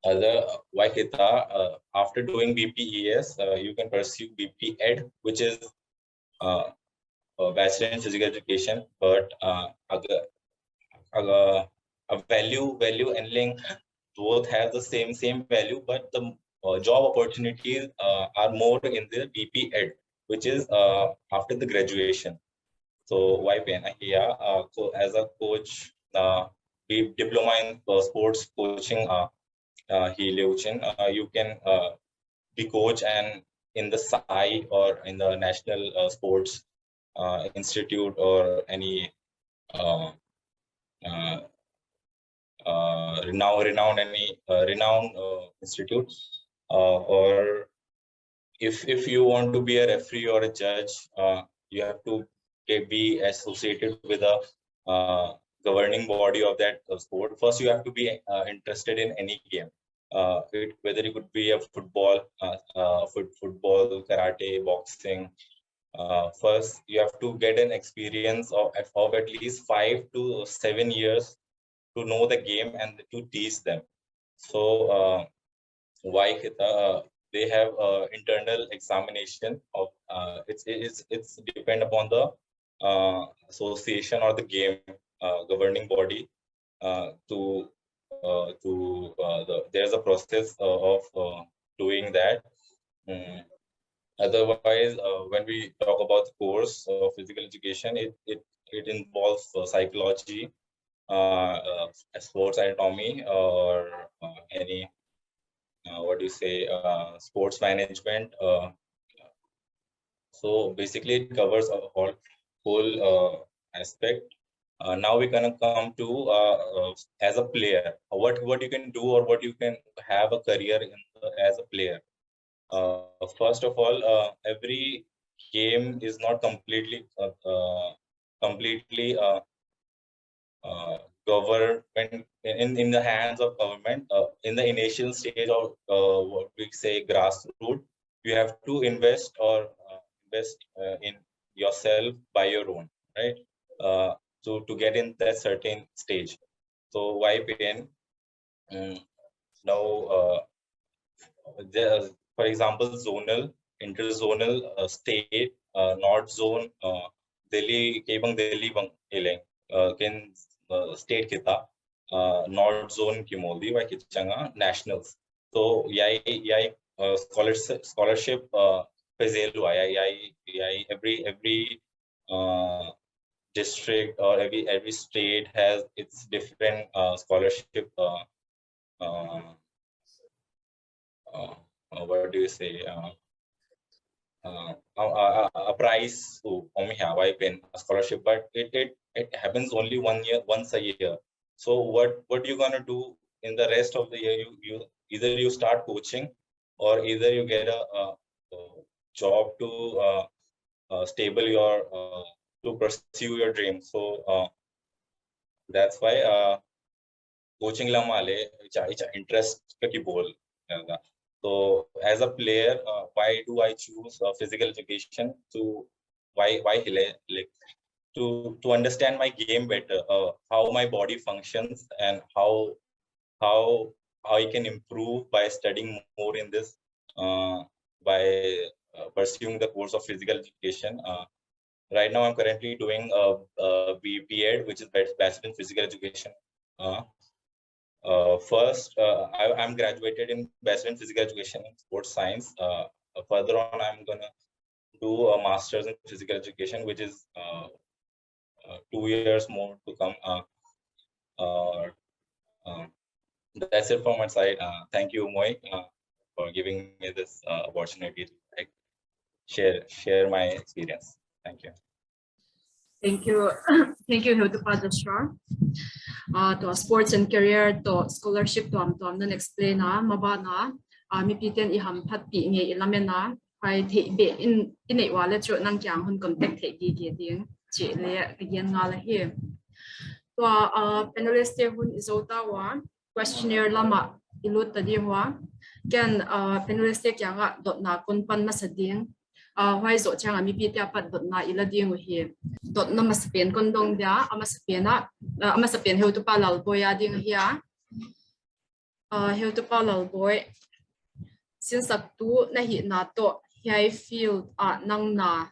Other why kita after doing BPES you can pursue BPEd, which is Bachelor in Physical Education, but a value and link both have the same value, but the job opportunities are more in the BPEd, which is after the graduation. So why pen here as a coach, diploma in sports coaching you can be coach and in the SAI or in the National Sports Institute or any renowned institute, or if you want to be a referee or a judge, you have to be associated with a governing body of that sport. First, you have to be interested in any game. Whether it could be a football, karate, boxing. First, you have to get an experience of at least 5 to 7 years to know the game and to teach them. So why they have internal examination of it's depend upon the association or the game governing body there's a process of doing that. Otherwise, when we talk about the course of physical education, it involves psychology, sports anatomy, or any what do you say sports management. So basically, it covers a whole aspect. Now we're gonna come to as a player, what you can do or what you can have a career as a player. First of all, every game is not completely government in the hands of government. In the initial stage of what we say grassroots, you have to invest or invest in yourself by your own, right? To get in that certain stage. So why pain? Now for example, zonal, interzonal, state, north zone, Delhi, Kebang Delhi bang ilang, ken state kita, north zone kimoldi, why kichanga nationals. So yai scholarship pezelu yai every district or every state has its different scholarship what do you say, a prize to a scholarship, but it happens only once a year. So what you gonna do in the rest of the year? You either you start coaching, or either you get a job to stable your to pursue your dream. So that's why coaching lamale it's interest ki bol. So as a player, why do I choose physical education? To why like to understand my game better, how my body functions, and how I can improve by studying more in this, by pursuing the course of physical education. Right now, I'm currently doing a B.Ed, which is Bachelor in Physical Education. First, I'm graduated in Bachelor in Physical Education and Sports Science. Further on, I'm gonna do a Master's in Physical Education, which is 2 years more to come. That's it from my side. Thank you, Moy, for giving me this opportunity to share my experience. Thank you.
Thank you. Thank you, Htp. To sports and career, to scholarship, to nan explain maban mipite iham phatpi nge ilamena hai be in ei wala chu nang kyang hun contact the di ding che le again ngala he. To panelist hun izota wa questionnaire lama ilut tadi wa can panelist kyanga dot na kun pan masading why zo chang mipite apat dot na ila ding hi dot na maspen kon dong dia amasapen Htp lalboy ading hiya Htp lalboy sin saktu na hi na to hiai field nang na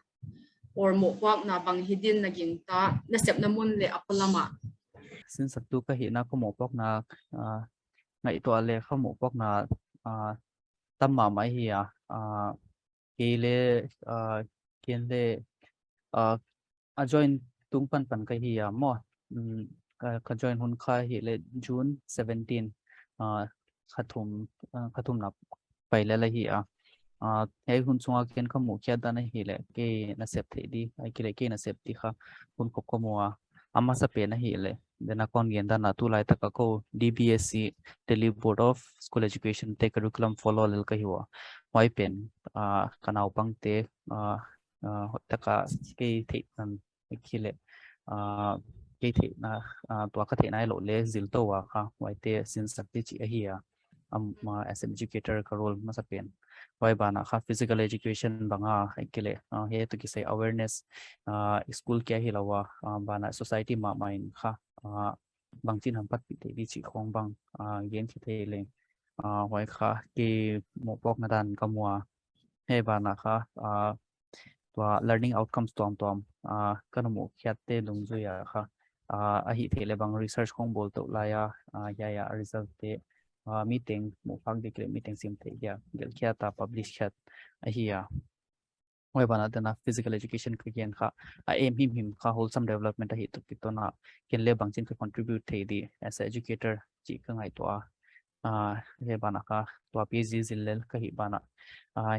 or mo kwak na bang hidin naging ta na sep na mun le apalama
sin saktu ka hi na ko mo pok na ngai to ale kha mo pok na tamma mai hi kele kenle a join tungpan pan ka hi mo ka join hun kha hi le June 17 khathum na paila la hi he hun chunga ken ka mu kya dana hi le ke na sep the di ai ke le ke na sep ti kha hun khop ko mo ama sa pe na hi le dena kon gen da na tu lai ta ka ko DBSC Delhi Board of School Education te curriculum follow lel ka hi wa wai pen kanau pang te taka ke the nan ki le ke the na to ka the nai lo le zil to wa kha wai te sin sak ti chi a hi as an educator ka role ma sa pen vaidawn kha physical education banga ikele he to ki say awareness school kya hilawa bana society ma main kha bangchin ham pat pi di chi khong bang gen ki the le wai kha ki mo pok na dan kamwa he bana kha to learning outcomes tom kan mo khyate lungzu ya kha a hi the le bang research khong bol to la ya result te meeting mo phang de meeting sim the ya gel kya ta publish khat ahia oi bana dana physical education again kha aim him kha wholesome development hi to pitona ken le bangchin ka contribute the di as an educator chi ka ngai to he bana ka to PhD zilel ka hi bana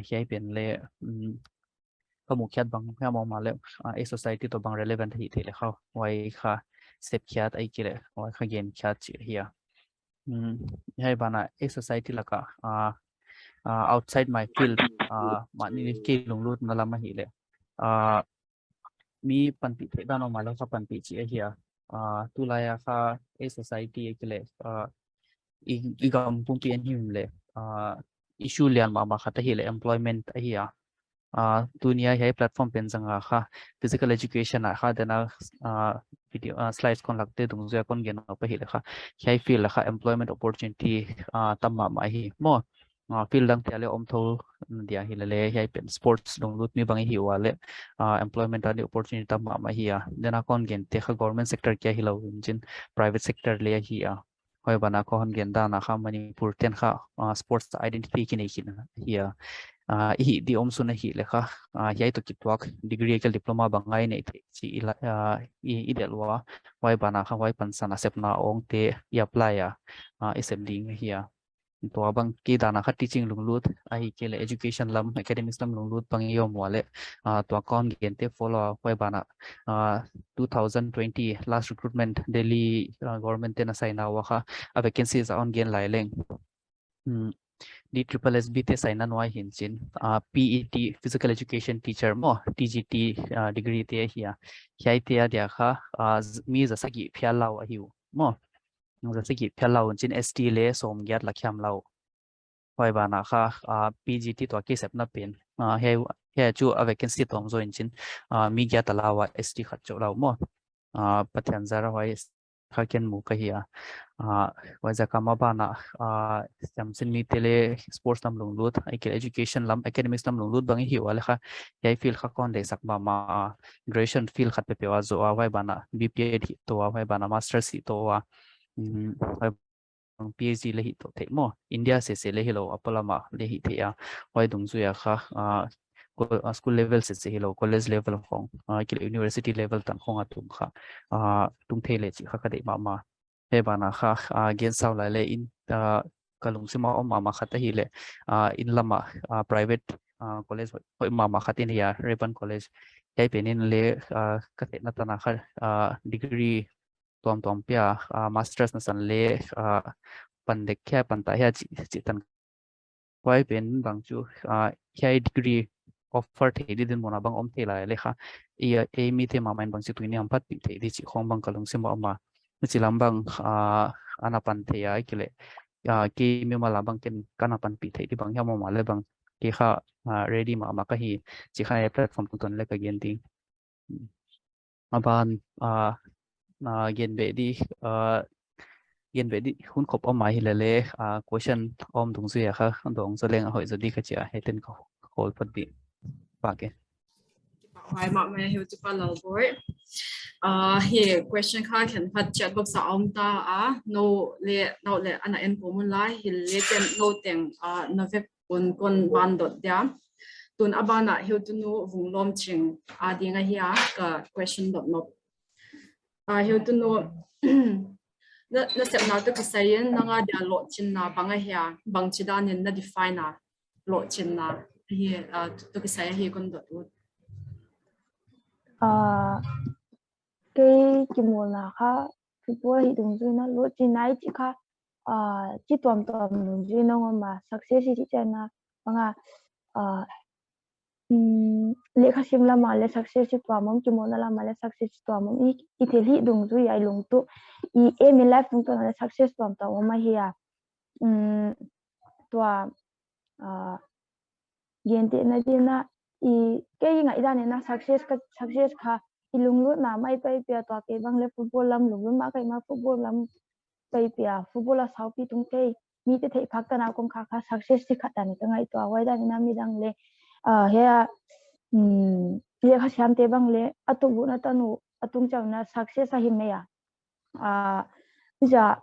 hi pen le ka mu khyat bang ka mo ma le a society to bang relevant hi the le kha wai kha sep khyat ai ki le wai kha gen khyat chi hi Hiai Banah a society laka outside my field mani ke lunglut na lama hi le mi panpi the da no malo ka panpi chi hi tu la ya kha a society ekle igam pumpi an him le issue lian ma khata hi le employment hi dunia hi platform pen janga kha physical education kha dena video slides kon lakte dung ja kon gen pa hi lekha hi feel kha employment opportunity tamma ma hi mo feel dang tele om thol dia hi le hi pen sports dung lut mi bangi hi wale employment ali opportunity tamma ma hi dena kon gen te kha government sector kya hi lo jin private sector le hi hoi bana kon gen da na kha manipur ten kha sports identity ki nei hi hi di om suna hi lekha yai to kitwak degree kel diploma bangai nei the chi i delwa wai bana kha wai pan sana sepna ong te i apply SMD hi ตัวบางกีดานะคัด teaching ลงลุดไอ้เกี่ยวกับ education ลำ academics ลำลงลุดบางยอมว่าเลยตัวก้อนเกณฑ์ที่ follow ไว้บ้านะ2020 last recruitment Delhi government เนี่ยใส่นาวะค่ะ vacancies on เกณฑ์หลายแรงDSSB ที่ใส่นั้นไว้เห็นจินPET physical education teacher มั้ง TGT degree ที่เฮียที่เดียค่ะมีจะสักกี่เพียรเราหิวมั้งจะสักกี่เพียรเราจิน ST เลยสมยัดหลักคำเราไว้บ้านะคะPGT ตัวกี่เซปนับเป็นเฮียจู vacancy ตัวมันจินมียัดตลาดว่า ST ขัดจุเรามั้งปัจจัยจะไว้ข้าเขียนหมู่ก็เฮียว่าจะกำมาบ้านะจำสิ่งมีเทเลสปอร์ตนำลงลุดไอ้เกี่ยวกับ education ลำ academics นำลงลุดบางหิวอะไรค่ะยัยฟิลข้าก่อนได้สักมา graduation ฟิลขัดไปเปว่าจะว่าไว้บ้านะ BPA ตัวไว้บ้านะ masters ตัวPhD เลยหิตัวเทมอินเดียเสียเลยหิโลอัปลามาเลยหิเทียไว้ตรงจุยค่ะschool level เสียหิโล college level ของเกี่ยวกับ university level ต่างของตุงค่ะตุงเทเลจิค่ะก็ได้มาเฮบานะค่ะเกณฑ์สาวหลายเลยอินกลุ่มซิมาออกมาขัดหิเลอินลามา private college มาขัดที่นี่ย Rebel college ให้เป็นอินเลยก็ได้นัตนาค่ะdegree ตัวเปียmasters นั่นเลยปันเด็กแค่ปันตาเฮียจิตันไว้เป็นบางจูแค่ degree offer ที่ดินมนาบางอมเทลายเลยค่ะมีเทมามันบางจุดนี้อันพัดปิดที่จิของบางกลุ่มซิมาออกมาจิลำบางอนาปันเทียไอ้กิเลกีมีมาลาบางเกณฑ์การปันปิดที่บางอย่างมาเลยบางกีค่ะready มาก็ฮีจิค่ะแพลตฟอร์มตุนเลยก็เย็นดิ้งมาบานเย็นเบดีหุ่นขบออกมาฮิเลเล่question อมตรงเสียค่ะตรงแสดงหอยจะดีก็จะให้เต็นเขาโคลพอดีปากเอง
ไว้มาไม่หิวจะไปเราบ่อยเฮ้ question ค่ะเขียนพัดจัดบอกสาวตาno เล่อันนั้นผมมุ่งไล่ฮิเลเต็ม no เต็งนเวกคนวันดดเดียตุนอบานะหิวตุนูวงล้อมชิงดีไงเฮียกับ question ดดนบหิวตุนูna sep na to kisayen na nga dia lohchinnate banga hia bangchidanin na define na lohchinnate hi to kisaya hi kon dot
cái mùa là khá football thì đúng rồi nó lohchinnate chỉ khá chỉ toàn đúng rồi nó mà success thì chỉ là banga lệ khá sim là mà lệ success thì toàn mong chỉ muốn là mà lệ success toàn mong ít thì lý đúng rồi ai lung tu em in life đúng là success toàn mà hia toàn hiện tại này thì na cái ngày ra này na success khá lung lút na mai bay bia toàn cái bang lệ football làm lung lút mà cái mà football làm bay bia football là sao pi tung cái mi te thei phak ta na kom khá success thì khát này cái ngày toàn vậy đó na mi đang lệ hea lệ khá xem te bang lệ atung bu na tanu atung chau na success hi me ya giờ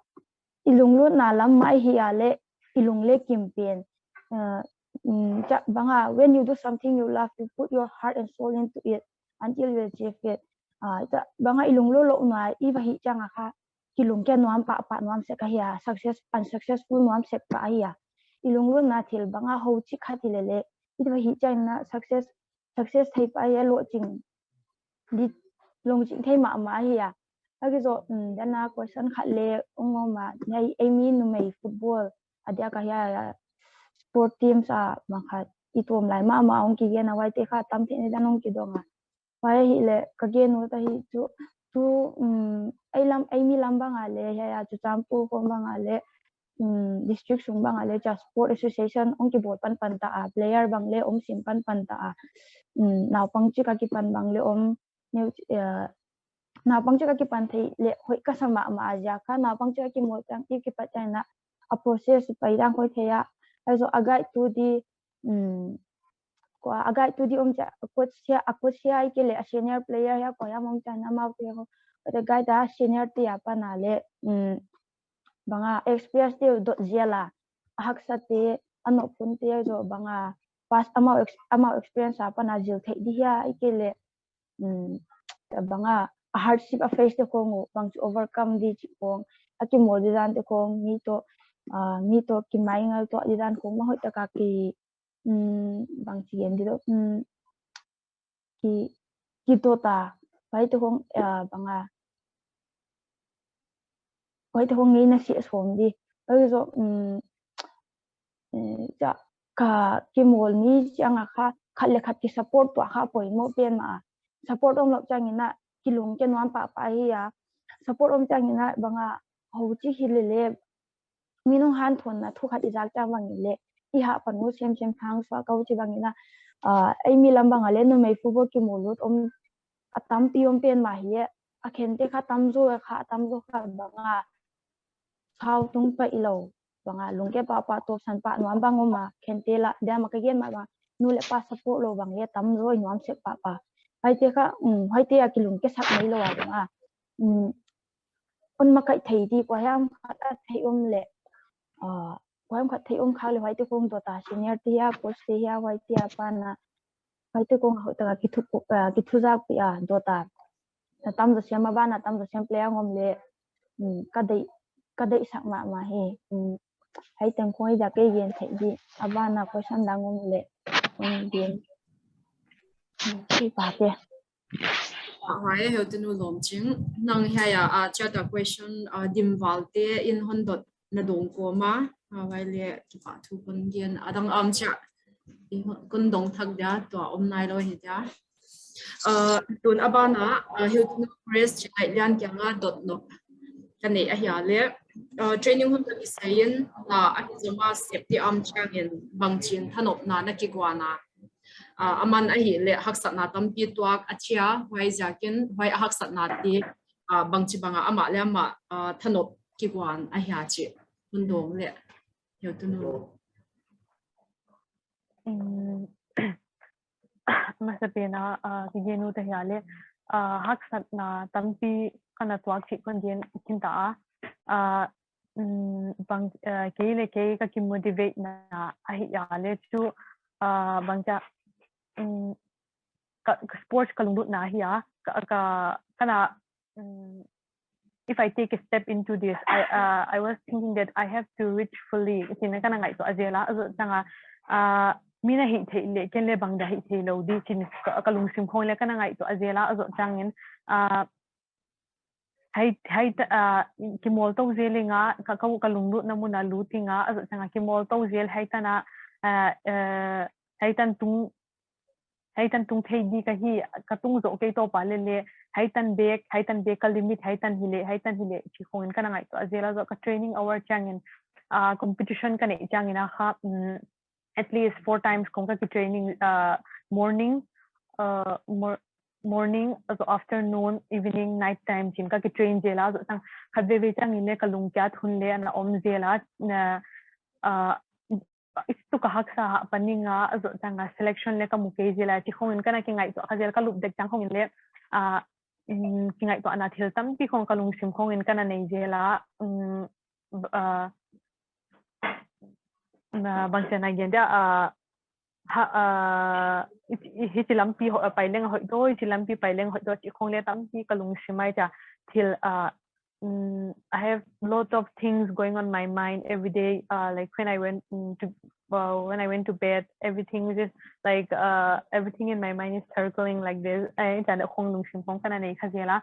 ilung lut na lam mai hi lệ ilung lệ campaign banga when you do something you love you put your heart and soul into it until you achieve it banga ilung lo na iwa hi changa kha kilung ke nuam pa nuam se ka hiya success unsuccessful nuam se pa hiya ilung lo na thil banga ho chi kha thilele iwa hi changa success thei pa ya lo ching di long ching thei ma hiya agi zo dana question khat le ongoma nei emi nu mei football adia ka hiya sport teams makhat itom lai ma ong ki gena wai te kha tam the ne danong ki donga wai hi le ka genu ta hi chu ai mi lam banga le ya chu champu ko banga le district sung banga le cha sport association ong ki bot pan ta player bang le om sim pan ta naw pang chi ka ki pan bang le om naw pang chi ka ki pan thei le hoi ka sama ma ja kha naw pang chi ka ki mo tang ki pa chana a process pai dang hoi theya also a guide to the coach ai ke le senior player ya ko ya mong chan amau te ho the guide da senior te ya pa na le banga experience te dot zela haksat te ano pun te zo banga pas amau experience apa na jil thei di ya ai ke le banga hardship a face te ko bang overcome di chi ko aki modiran te ko ni to mi to ki mai ngal to di dan khong ma hoi taka ki bang chien di do ki to ta bai to khong banga bai to khong ngei na si som di bai zo ja ka ki mol mi changa kha khat le khat ki support to kha poi mo pen ma support om lo changina kilung ke nuam pa pa hi ya support om changina banga ho chi hilele minung han thon na thu khat izak cha wang le I ha panu sem phang swa kau chi bangina ai mi lam bang ale no mai football ki molut om atam pi om pen ma hi a khen te kha tam zo kha banga khau tung pa ilo banga lungke pa to san pa nuam bang oma khen te la da ma ka gen ma ba nu le pa support lo bang ye tam zo nuam se pa hai te kha hai te a kilung ke sak mai lo wa banga on ma kai thei di kwa yam kha thei om le quay khát thấy khao le te kong do ta senior tia coach tia wai tia pana te kong ho ta ki thu jak pia do ta tam do siam maban tam do siam player ngom le ka dei sak ma he hai teng khoi ja ke yen thei di abana ko san dang ngom le gen ki pa te
Hiai heu tu nu lom ching nang hiai chat a question dim valte in hondot na dong ko ma wai le ki pa thu kun gen adang cha kun dong thak dia to nai lo hi ja tun abana heu tu press chai lian kyanga dot no kane a hia le training hum ki sayin na a zoma safety changin bangchin thanop na ki gwana aman ahi le haksat na tampi tuak achia wai jakin wai haksat na ti bangchi banga ama le ama thanop ki gwan a hia chi undong le heu tu nu
masapena ki genu te hia le haksat na tampi kana tuak chi kon gen kinta bang ke ka ki motivate na ahi ya le chu bangcha sports kalungut na hiya kana if I take a step into this I was thinking that I have to reach fully sina kana ngai to azela azo tanga mina hi the le ken le bang da hi the lo di chin kalung sim khong le kana ngai to azela azo tangin hai ki mol to zele nga ka kalung lut na muna lutinga azo tanga ki mol to zel hai tana hai tan tung thei di ka hi ka tung zo ke to pa le hai tan bek ka limit hai tan hile chi khongin kana ngai to azela zo ka training hour changin competition ka nei changina kha at least 4 times kong ka ki training morning also afternoon evening night time chin ka ki train jela zo sang khadve ve changin le kalung kya thun le na om jela istu ka haksa paninga azo tanga selection le ka muke jela chi khongin kana ki ngai to khajel ka lup dek chang khongin le ki ngai to ana thil tam pi khong kalung sim khongin kana nei jela bangchana genda hichilampi paileng hoi do hichilampi paileng hoi do chi khong le tam pi kalung simai cha till I have lot of things going on my mind every day like when I went to bed everything is just like everything in my mind is circling like this ai ta da khong lung sim khong kana nei khajela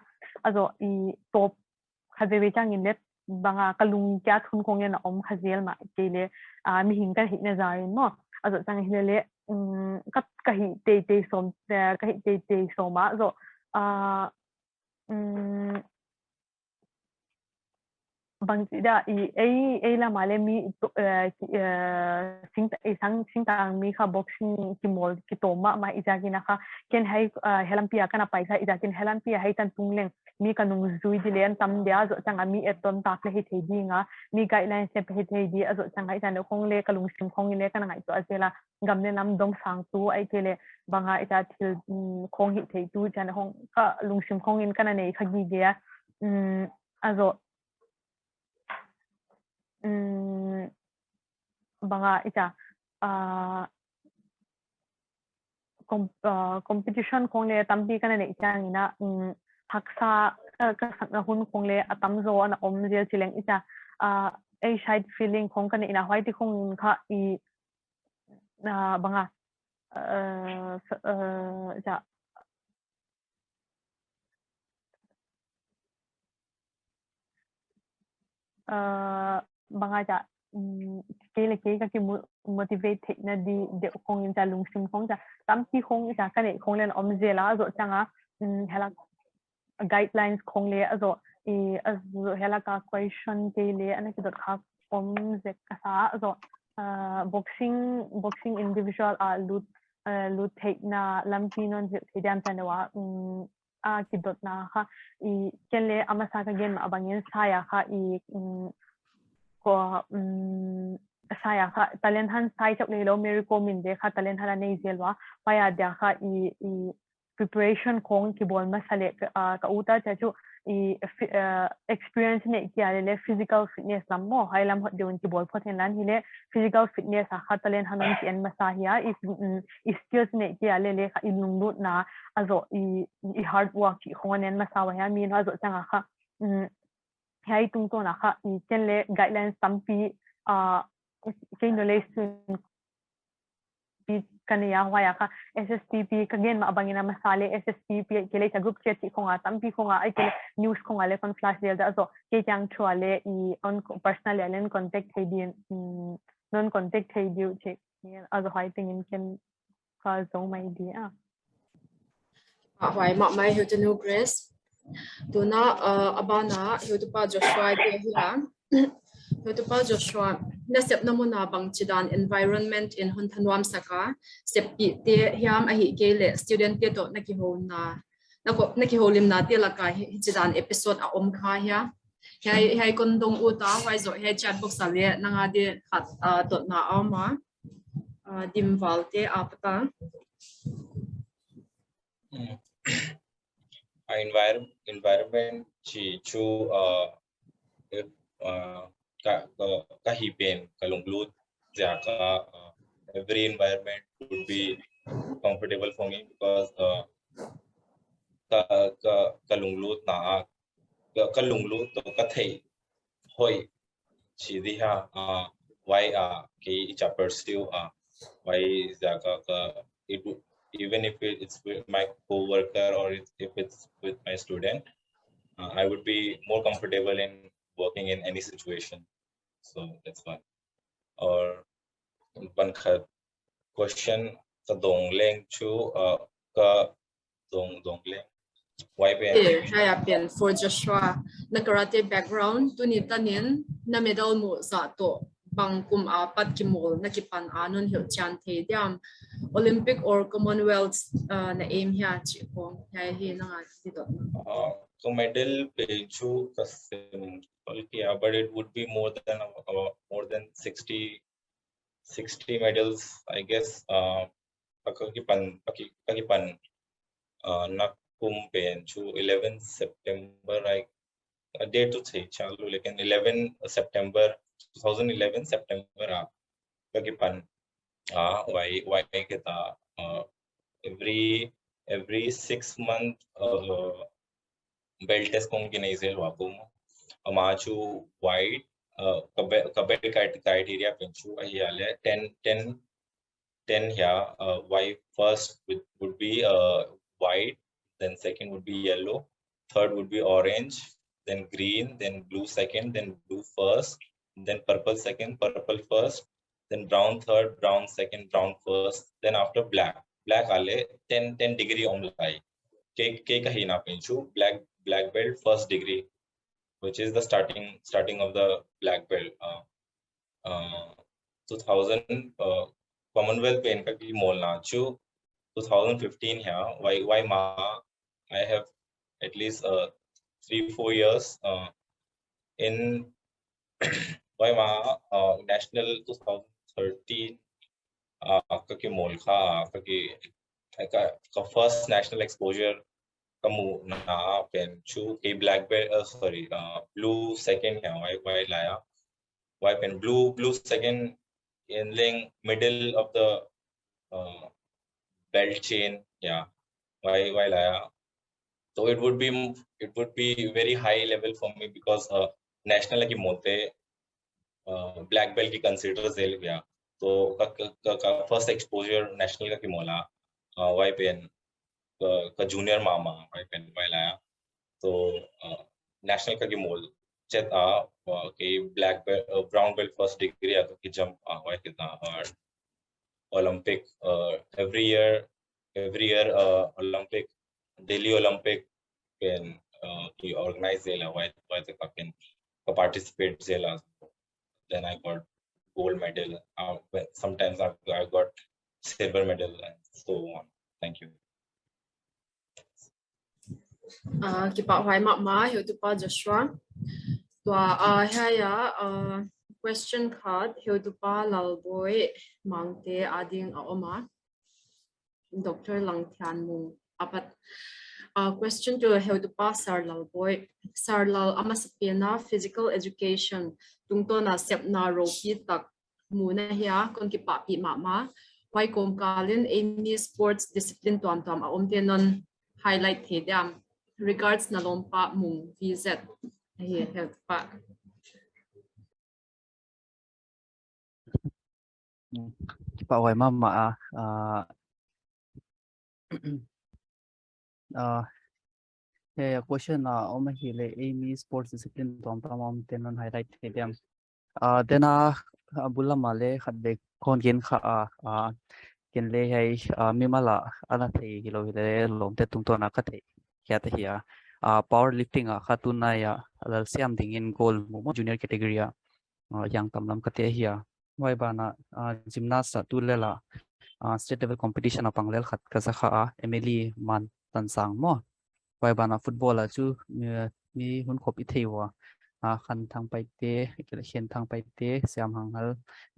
azo I top khajewe changin let banga kalung kya thun khong na om khajel ma kele mi hing ka hi na zarin mo azo chang hilele kat kahi te soma zo bang da ai la male mi sing tang mi kha boxing ki mol ki toma ma izagina kha ken hai helampia kana paisa izakin helampia hai tan tungleng mi kanung zui dilen tam dia zo changa mi eton tak le hi thedi nga mi guidelines se pe thedi azo changa ita no khong le kalung sim khong le kana ngai to azela gamne nam dong sang tu ai kele banga ita thil khong hi thei tu chana hong ka lung sim khong in kana nei khagi ge azo banga ita competition khong le tampi kana nei changina haksa ka sakna hun khong le atam zo na om jel chileng ita a side feeling kong kan ina white kong kha I na banga ja banga ja kele ke ka ki motivate theihna di kong in ja lungsim kong ja tampi kong ja kan e kong len omzela zo changa hela guidelines kong le azo azo hela ka question ke le ana ki dot kha omze kasa azo boxing individual lut theihna lamkinon thediam tanwa ki dot na kha I kele amasa ka gen abangin saya kha I ko saya kha talent han sai chok le lo meri ko min de kha talent hala nei zelwa paya dia kha I preparation kong ki bol masale ka uta chachu experience ne ki ale physical fitness lam mo hailam hot deun ki bol photen lan hile physical fitness kha talent hanon ki en masahia if skills ne ki ale le kha inung lut na azo I hard work ki khonen masawa ya min azo changa kha hai tung to na kha I ken le guidelines tampi ke knowledge kaniya waya ka SSPP kagen maabangina masale SSPP kele cha group chat ko nga tampi ko nga ai kele news ko nga le kon flash del da so ke chang chuale I on personal len contact hai din non contact hai diu che as I think in can cause so my idea
why my who to know grace do na abana who to pa Joshua ke hila who to pa Joshua na sep namuna bang chidan environment in huntanwam saka sep te hiam ahi kele student te to naki ho na naki ho lim na te la ka chidan episode a om kha ya hai kondong uta wai zo hai chat box ale nanga de khat to na ama dim valte apata
environment chi chu if ka hipen kalunglut ja ka every environment would be comfortable for me because kalunglut na kalunglut to ka thei hoi chi di ha why ki cha pursue why ja ka it even if it's with my co-worker or if it's with my student, I would be more comfortable in working in any situation. So that's why. Or one question ka dong leng chu ka dong leng why
Hayapian for Joshua na karate background tunitanin na medal mo sa to bangkum apat kimol na kipan anon hil chan the diam Olympic or Commonwealth na aim hiya chi ko hay hi na nga dito
so medal chu kasim but it would be more than 60 medals I guess kakipan nakum pen chu 11 September a date to say chalu lekin 11 September 2011 September kakipan why kita every 6 month belt test kong kinaisel wakum amachu white kabel criteria penchu ayale 10 here why first would be white, then second would be yellow, third would be orange, then green, then blue second, then blue first, then purple second, purple first, then brown third, brown second, brown first, then after black ale 10 degree omlai ke kahina penchu black belt first degree, which is the starting of the black belt 2000 Commonwealth pen ka ki molna chu 2015 here why I have at least 3-4 years in why national 2013 kaki mol kha kaki ka first national exposure kamu na pen chu a black belt blue second here why laya why pen blue second in ling middle of the belt chain why laya so it would be very high level for me because national ki mote black belt की consider jail गया तो का first exposure national का किमोला Y pen का junior मामा Y pen Y लाया तो national का किमोल चेत कि black belt brown belt first degree आतो कि jump वाई कितना Olympic every year Olympic Delhi Olympic can he organize zela why the can participate zela then I got gold medal sometimes I got silver medal and so on. Thank you.
Kipa Hoai Ma Htp Joshua tua haya question card Htp Lalboy Mangte ading Oma Dr. Langtian Mung apat question to Htp Sarlal boy Sarlal amasapena physical education tungto na sepna ropi tak muna hiya kon ki papi mama why kom kalin mi sports discipline tuam omte'n highlight hedam regards na lompa mung vz here Htp
Kipa Hoai Mama question om hile mi sports discipline tom omte'n highlight hedam then bulla male khatbe kon gen kha ken le hai mimala ana thei kilo hile lomte tungto na khathei kya ta hiya powerlifting khatuna ya alal siam dingin goal mo junior category yang tamlam kate hiya waibana gymnast tulela state level competition panglel khat ka sakha emily man tansang mo waibana football chu mi hun khop i theiwa khan thang pai te khen thang pai te siam hangal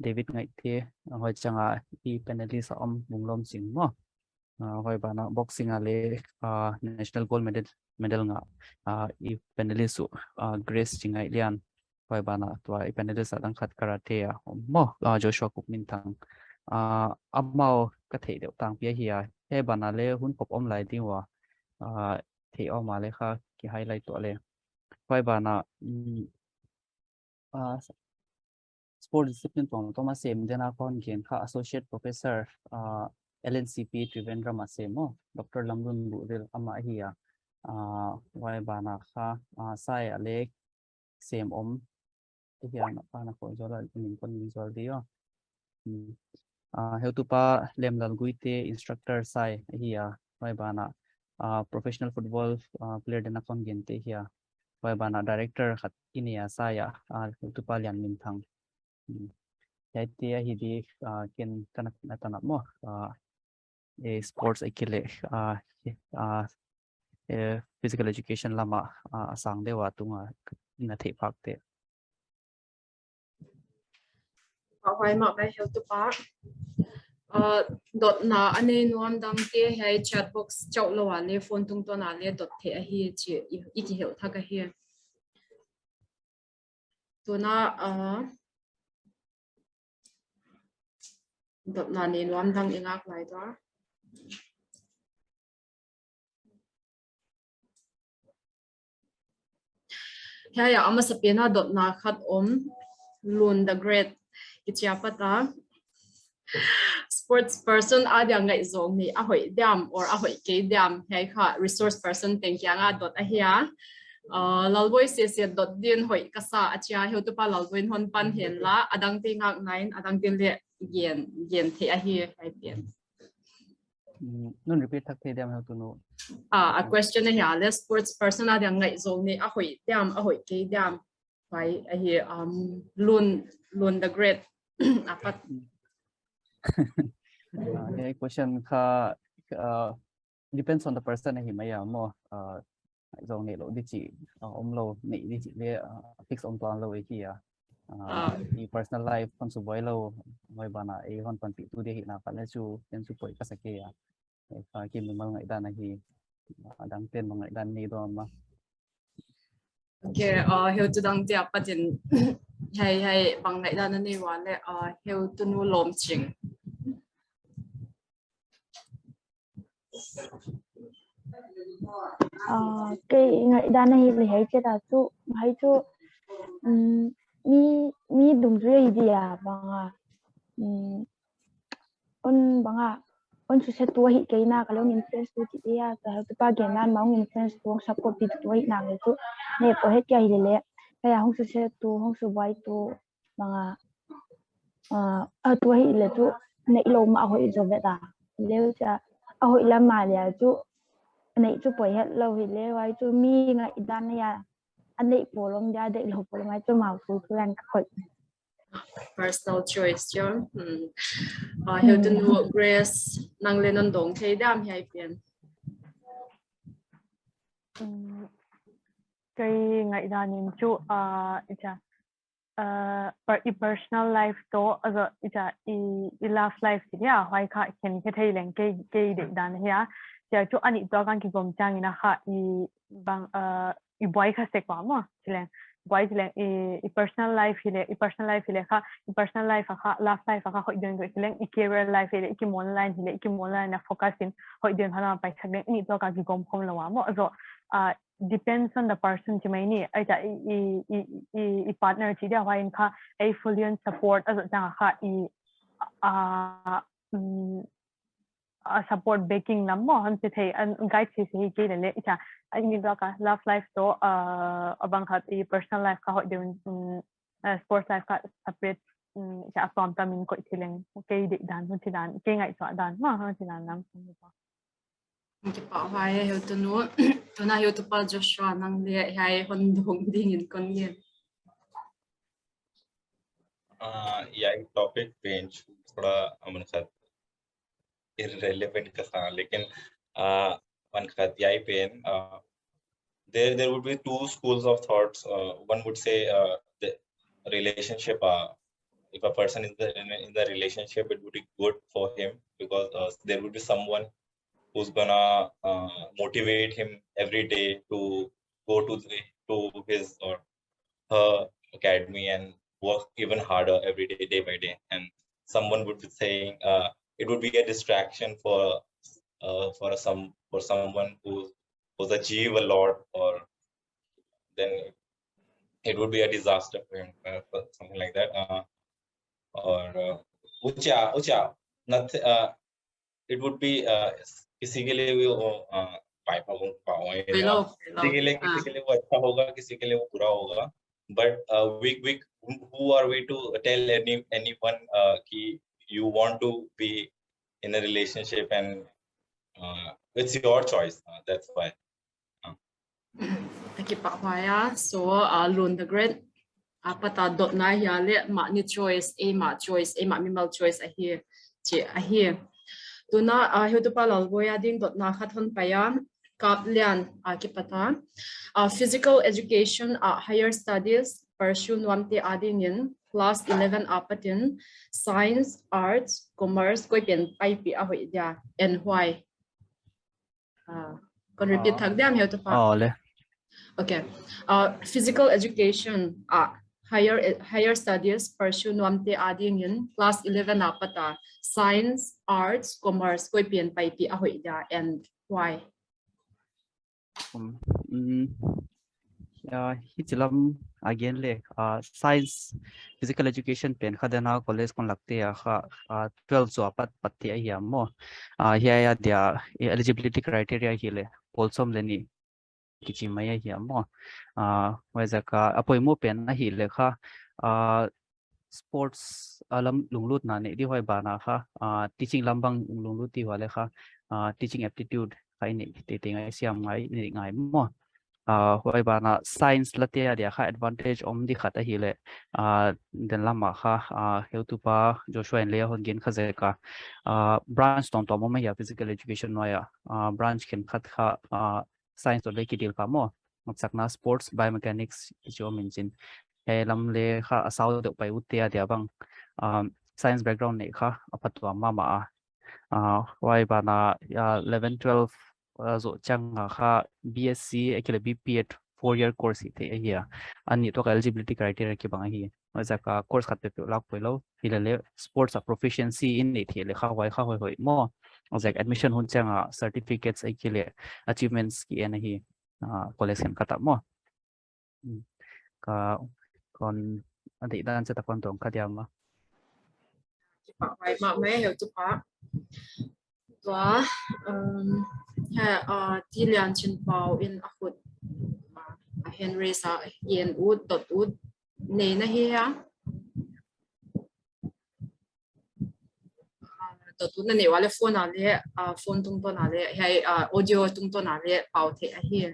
david ngai te hoi changa I Panelists munglom sing mo hoi bana boxing ale national gold medal nga I Panelists grace chingai lian hoi bana tua I Panelists adang khat karate mo joshua kupmin thang amau ka thei deu tang pia hiya he bana le hun khop lai diwa thei ma le kha ki highlight to le hoi bana sport discipline toma same dena kon gen kha associate professor LNCP Trivandrum Masemo Dr. Lamrun Buril ama hiya wai bana kha sai alek same hiya na pana ko jola min kon jol dio Htp lemlal guite instructor sai hiya wai bana professional football player dena kon gen te hiya wai bana director khat inia saya Htp lian min thang Yaitia hidi ken kanak natanap mo sports ikile physical education lama asang dewa tunga na thei pakte
Hoai Ma by Htp dot na ane nuam dang te hai chat box chau lo le phone tung to na le dot the hi chi iki hel thaka hi to na dot na ne nuam dang ingak lai to ya ama sapena dot na khat lun the great kichiapata sports person adya ngai zong ni ahoi dam or ahoi ke dam hai kha resource person tengkyanga dot ahia lalboi se dot din hoi kasa achia Htp lalboi hon pan hen la adang te ngak nain adang tin le yen the ahi hai pian
nun repeat thak the dam how to know
a question here le sports person adya ngai zong ni ahoi dam ahoi ke dam bai ahi lun the great apat
question kha depends on the person hi maya mo zong ne lo di chi lo nei di chi le fix plan lo hi ya I personal life kon su boy lo moi bana hon pan pi tu de hi na pa le chu ken su poi ka sake ya ki mi mal ngai dan hi dang ten ngai dan ni do ma
okay heu tu dang tia patin hai bang ngai dan ni wa le heu tu nu lom ching
cái ngày đa này thì hay chưa đã chú hay chú mi dum re dia banga on banga on su set to hi ke na ka lo influence tu ti ya ta tu pa ge nan maung influence tu support ti tu hi na le tu ne po het ya hi le ka ya hong su set tu hong su bai tu banga tu hi le tu ne lo ma hoi zo ve ta le cha a hoi la ma le tu ne chu po het lo hi le wai tu mi nga idan ya anh ấy bỏ lông ra để lột bỏ lông cho màu phù phù anh coi
personal choice chứ hiểu tin work grace năng lên non đồng thấy đam hay phiền
cái ngày ra nhìn chú personal life to also love life thì ya hoài khai khen cái thấy lên cái để đàn ya giờ chú anh ấy cho con cái gồm trang na khai bằng boy khá sẽ quá mà chỉ là boy chỉ là personal life thì là khác personal life khác love life khác hội đường rồi chỉ là career life thì là cái món line thì là cái món line là focusing hội đường hay là phải xác định ní cho cái gồm không là quá mà rồi depends on the person chỉ mấy ní ai cha partner chỉ là hoài khác full support ở dạng khác support baking lắm mà hắn sẽ thấy anh guide thì cái này là anh nghĩ là love life to bằng hạt personal life cả hội đường sports life cả separate cha from ta mình coi thì là cái định đàn hơn thì đàn cái ngày chọn đàn mà hơn thì đàn lắm
cái bảo hay hiểu tụi nó hiểu tụi bao Joshua năng lệ hay hôn đồng đi nhìn con nghiền
yeah topic range थोड़ा अमन खात irrelevant कसा लेकिन one खात यही pen there would be two schools of thoughts. One would say the relationship. If a person is in the relationship, it would be good for him because there would be someone who's gonna motivate him every day to go to his or her academy and work even harder every day, day by day. And someone would be saying it would be a distraction for someone who's achieve a lot, or then it would be a disaster for him, for something like that. Or nothing. It would be किसी के लिए वो किसी के लिए वो अच्छा होगा, किसी के लिए वो बुरा होगा. But who are we to tell anyone कि you want to be in a relationship and it's your choice. That's why.
Cái bảo hoài so luôn the great pata dot na ya le ma ni choice ma mimal choice a here tu na hiu tu pa lal boya ding dot na khat hon paya kap lian ki pata physical education higher studies pursue nuamte adinin class 11 apatin science arts commerce koi pen pai pi a hoi dia and why con repeat thak diam hiu tu pa okay physical education higher studies pursue nuamte adinin class 11 apata science arts commerce koi pian pai pi a hoi da and why
hichilam again le science physical education pen khadana college kon lakte ya 12 so pat ya mo ya dia eligibility criteria hile polsom leni kichi maya hi mo wazaka apoi mo pen na hi lekha sports alam lunglut na ne di hoi bana kha teaching lambang lunglut ti wale kha teaching aptitude kai ni te ngai siam ngai ngai mo hoi bana science latia dia kha advantage om di khata hi le den lama kha heutupa Joshua and Leah hon gen kha zeka branch tom tom ma ya physical education no ya branch ken khat kha science to leki dil ka mo sakna sports biomechanics jo minjin he lam le kha asau de pai utia dia bang science background ne kha apatwa mama wai bana 11 12 zo changa kha BSc ekle BPEd 4-year course ite here ani to eligibility criteria ki bang hi wazaka course khatte pe lak pelo hilale sports proficiency in it hele kha wai kha hoi mo ozak admission hun changa certificates ekile achievements ki en hi collection kata mo ka kon อันที่ด้านจะตะวันตรงขัดยามมา
ไปมาไม่เห็นจุปะตัวแค่ที่เรียนชินเปาอินอคุดเฮนรีซาเย็นอุดตดอุดเนนะเฮียตดอุดนั่นเนี่ยว่าเลยโฟนอะไรโฟนตรงตัวอะไรให้ออดิโอตรงตัวอะไรเป่าเทอะเฮีย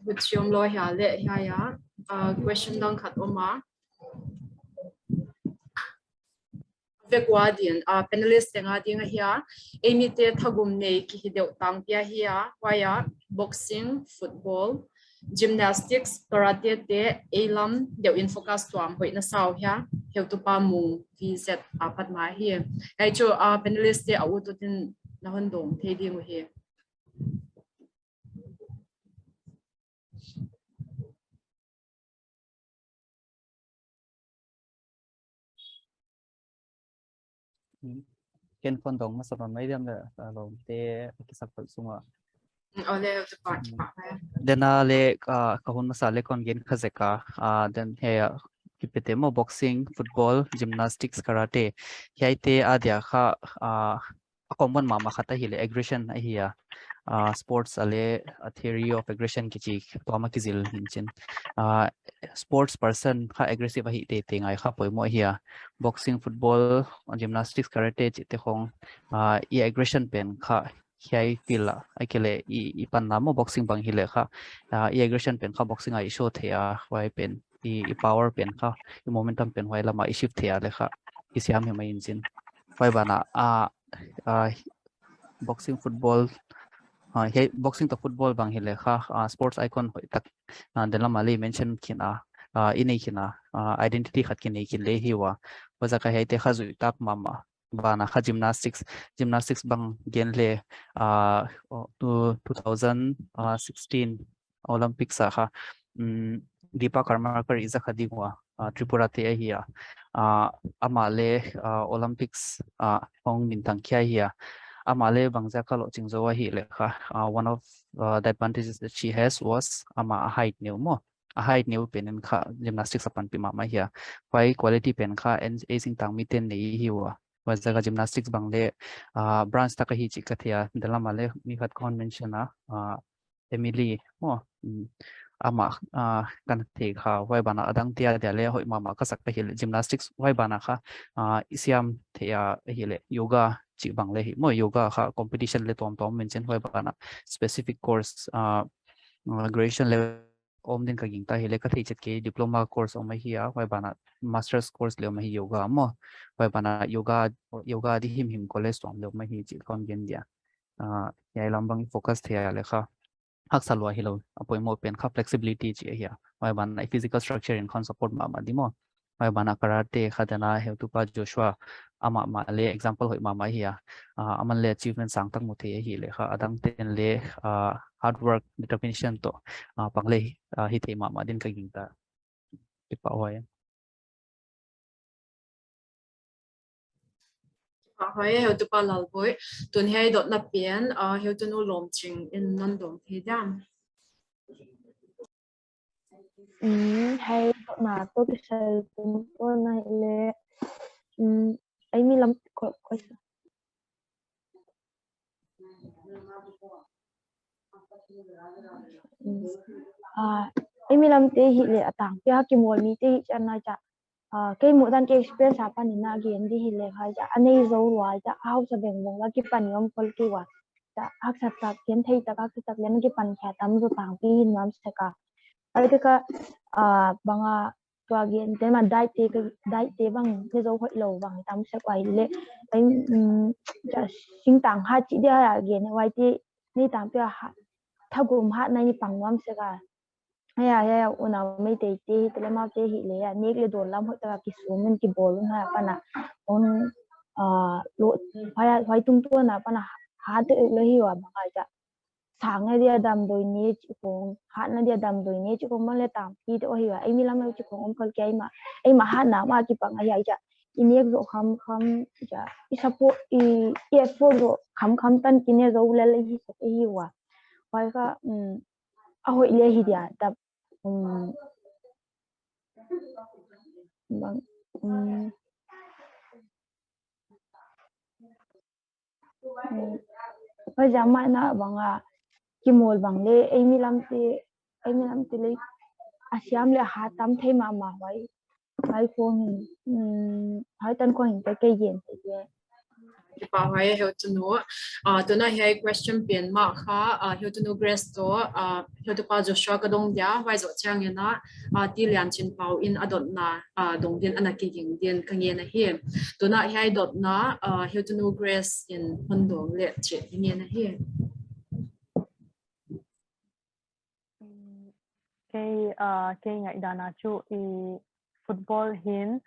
บุตรชมรอเฮียเลยเฮียquestion ดังขัดออกมาVekwadin panelist tenga dinga hiya emite thagum nei ki hideu tang pia hiya waya boxing football gymnastics karate te elam deu in focus tuam hoina saw hiya heutu pa mu vz patna hiya ai chu panelist te au tu tin na hondong the ding hiya
Ken kon dong masron mai dem la lo te kisak pal sunga
ole tu pa
dena le ka hun masale kon gen khazeka then he kipete mo boxing football gymnastics karate yaite adia kha common mama khata hile aggression ahia sports ale a theory of aggression kichi toma kizil hinchin sports person kha aggressive hi te tengai kha poimo hia boxing football gymnastics karate chite khong e aggression pen kha hiai pila aikele i panna mo boxing bang hile kha e aggression pen kha boxing ai show thea wai pen i power pen kha i momentum pen wai lama i shift thea le kha isiam he mai inchin wai bana boxing football he boxing to football bang hile kha sports icon hoitak dela mali mention kina inei kina identity khat kin nei kin le hiwa waza ka hete kha zui tak mama bana kha gymnastics bang gen le 2016 Olympics kha Deepa Karmakar is a khadingwa Tripura te hiya amale Olympics hong mintang kya hiya amale bangza kalo chingzowa hi le kha one of the advantages that she has was ama height new mo a height new pen in kha gymnastics apan pi mama hiya why quality pen kha and acing tang miten nei hiwa wazaga gymnastics bangle branch ta hi chi kathia dala male mi khat kon mention Emily mo ama kan the kha wai bana adang tia dale hoi mama ka sak hil gymnastics wai bana kha isiam thea hile yoga chi bangle hi mo yoga kha competition le tom mention wai bana specific course graduation level omden ka gingta hile ka thichet ke diploma course om hi wai bana masters course le hi yoga mo wai bana yoga di him college tom le hi chi kon gen dia yai lambang focus thea le kha haksat wa hilo apoi mo pen kha flexibility chi hia wai ban physical structure in con support ma dimo wai bana karate khadana heutu pa Joshua ama le example hoi mama hia aman le achievement sang tak mo the hi le kha adang ten le hard work determination to pangle hi the mama din ka gingta pa hoy
hoi heu tu pa lal boy tun hei dot na pian heu tu no lom ching in non dong he dam
hay mà tôi cái sự tôi này là ấy mi làm coi ấy mi làm thế hi lệ tang pia ki mol mi te chan na cha cái mỗi lần cái experience apa ni na gen di hi le khai cha anei zo wa cha au sa beng bong la ki pan yom kol ki wa cha haksat ta ken thei ta ka ta len ki pan kha tam zo tang pi nam se ka ai te ka banga to gen te ma dai te bang ke zo hoi lo bang tam se kwai le ai cha sing tang ha chi dia ya gen wai ti ni tang pia ha thagum ha na ni pang nam se ka ya una mai te te ma te hi le ya nek le don lam hoi ta ki sumen ki bol ha pana on lo phai tung tu na pana ha te le hi wa ba cha sang ai dia dam doi ni chi ko ha na dia dam doi ni chi ko ma le tam ki te hi wa ai mi lam chi ko om kol kai ma ha na ma ki pang ai cha inek zo kham cha i support i effort zo kham tan ki ne zo le hi hi wa khoi ka ahoi le hi dia tap bang bây giờ mai na banga kimol bang le ai mi lam ti le asiam le ha tam thei ma wai hai khong hai tan khong cái yen te
Kipa hai heu to know to na hai question pen ma kha heu to know grace to heu to pa Joshua ka dong dia wai zo chang na ti lian chin pau in adot na dong din anaki ging din kange na hi to na hai dot na heu to know grace in hondong le che nge na hi
cái ngày đana chu i football hin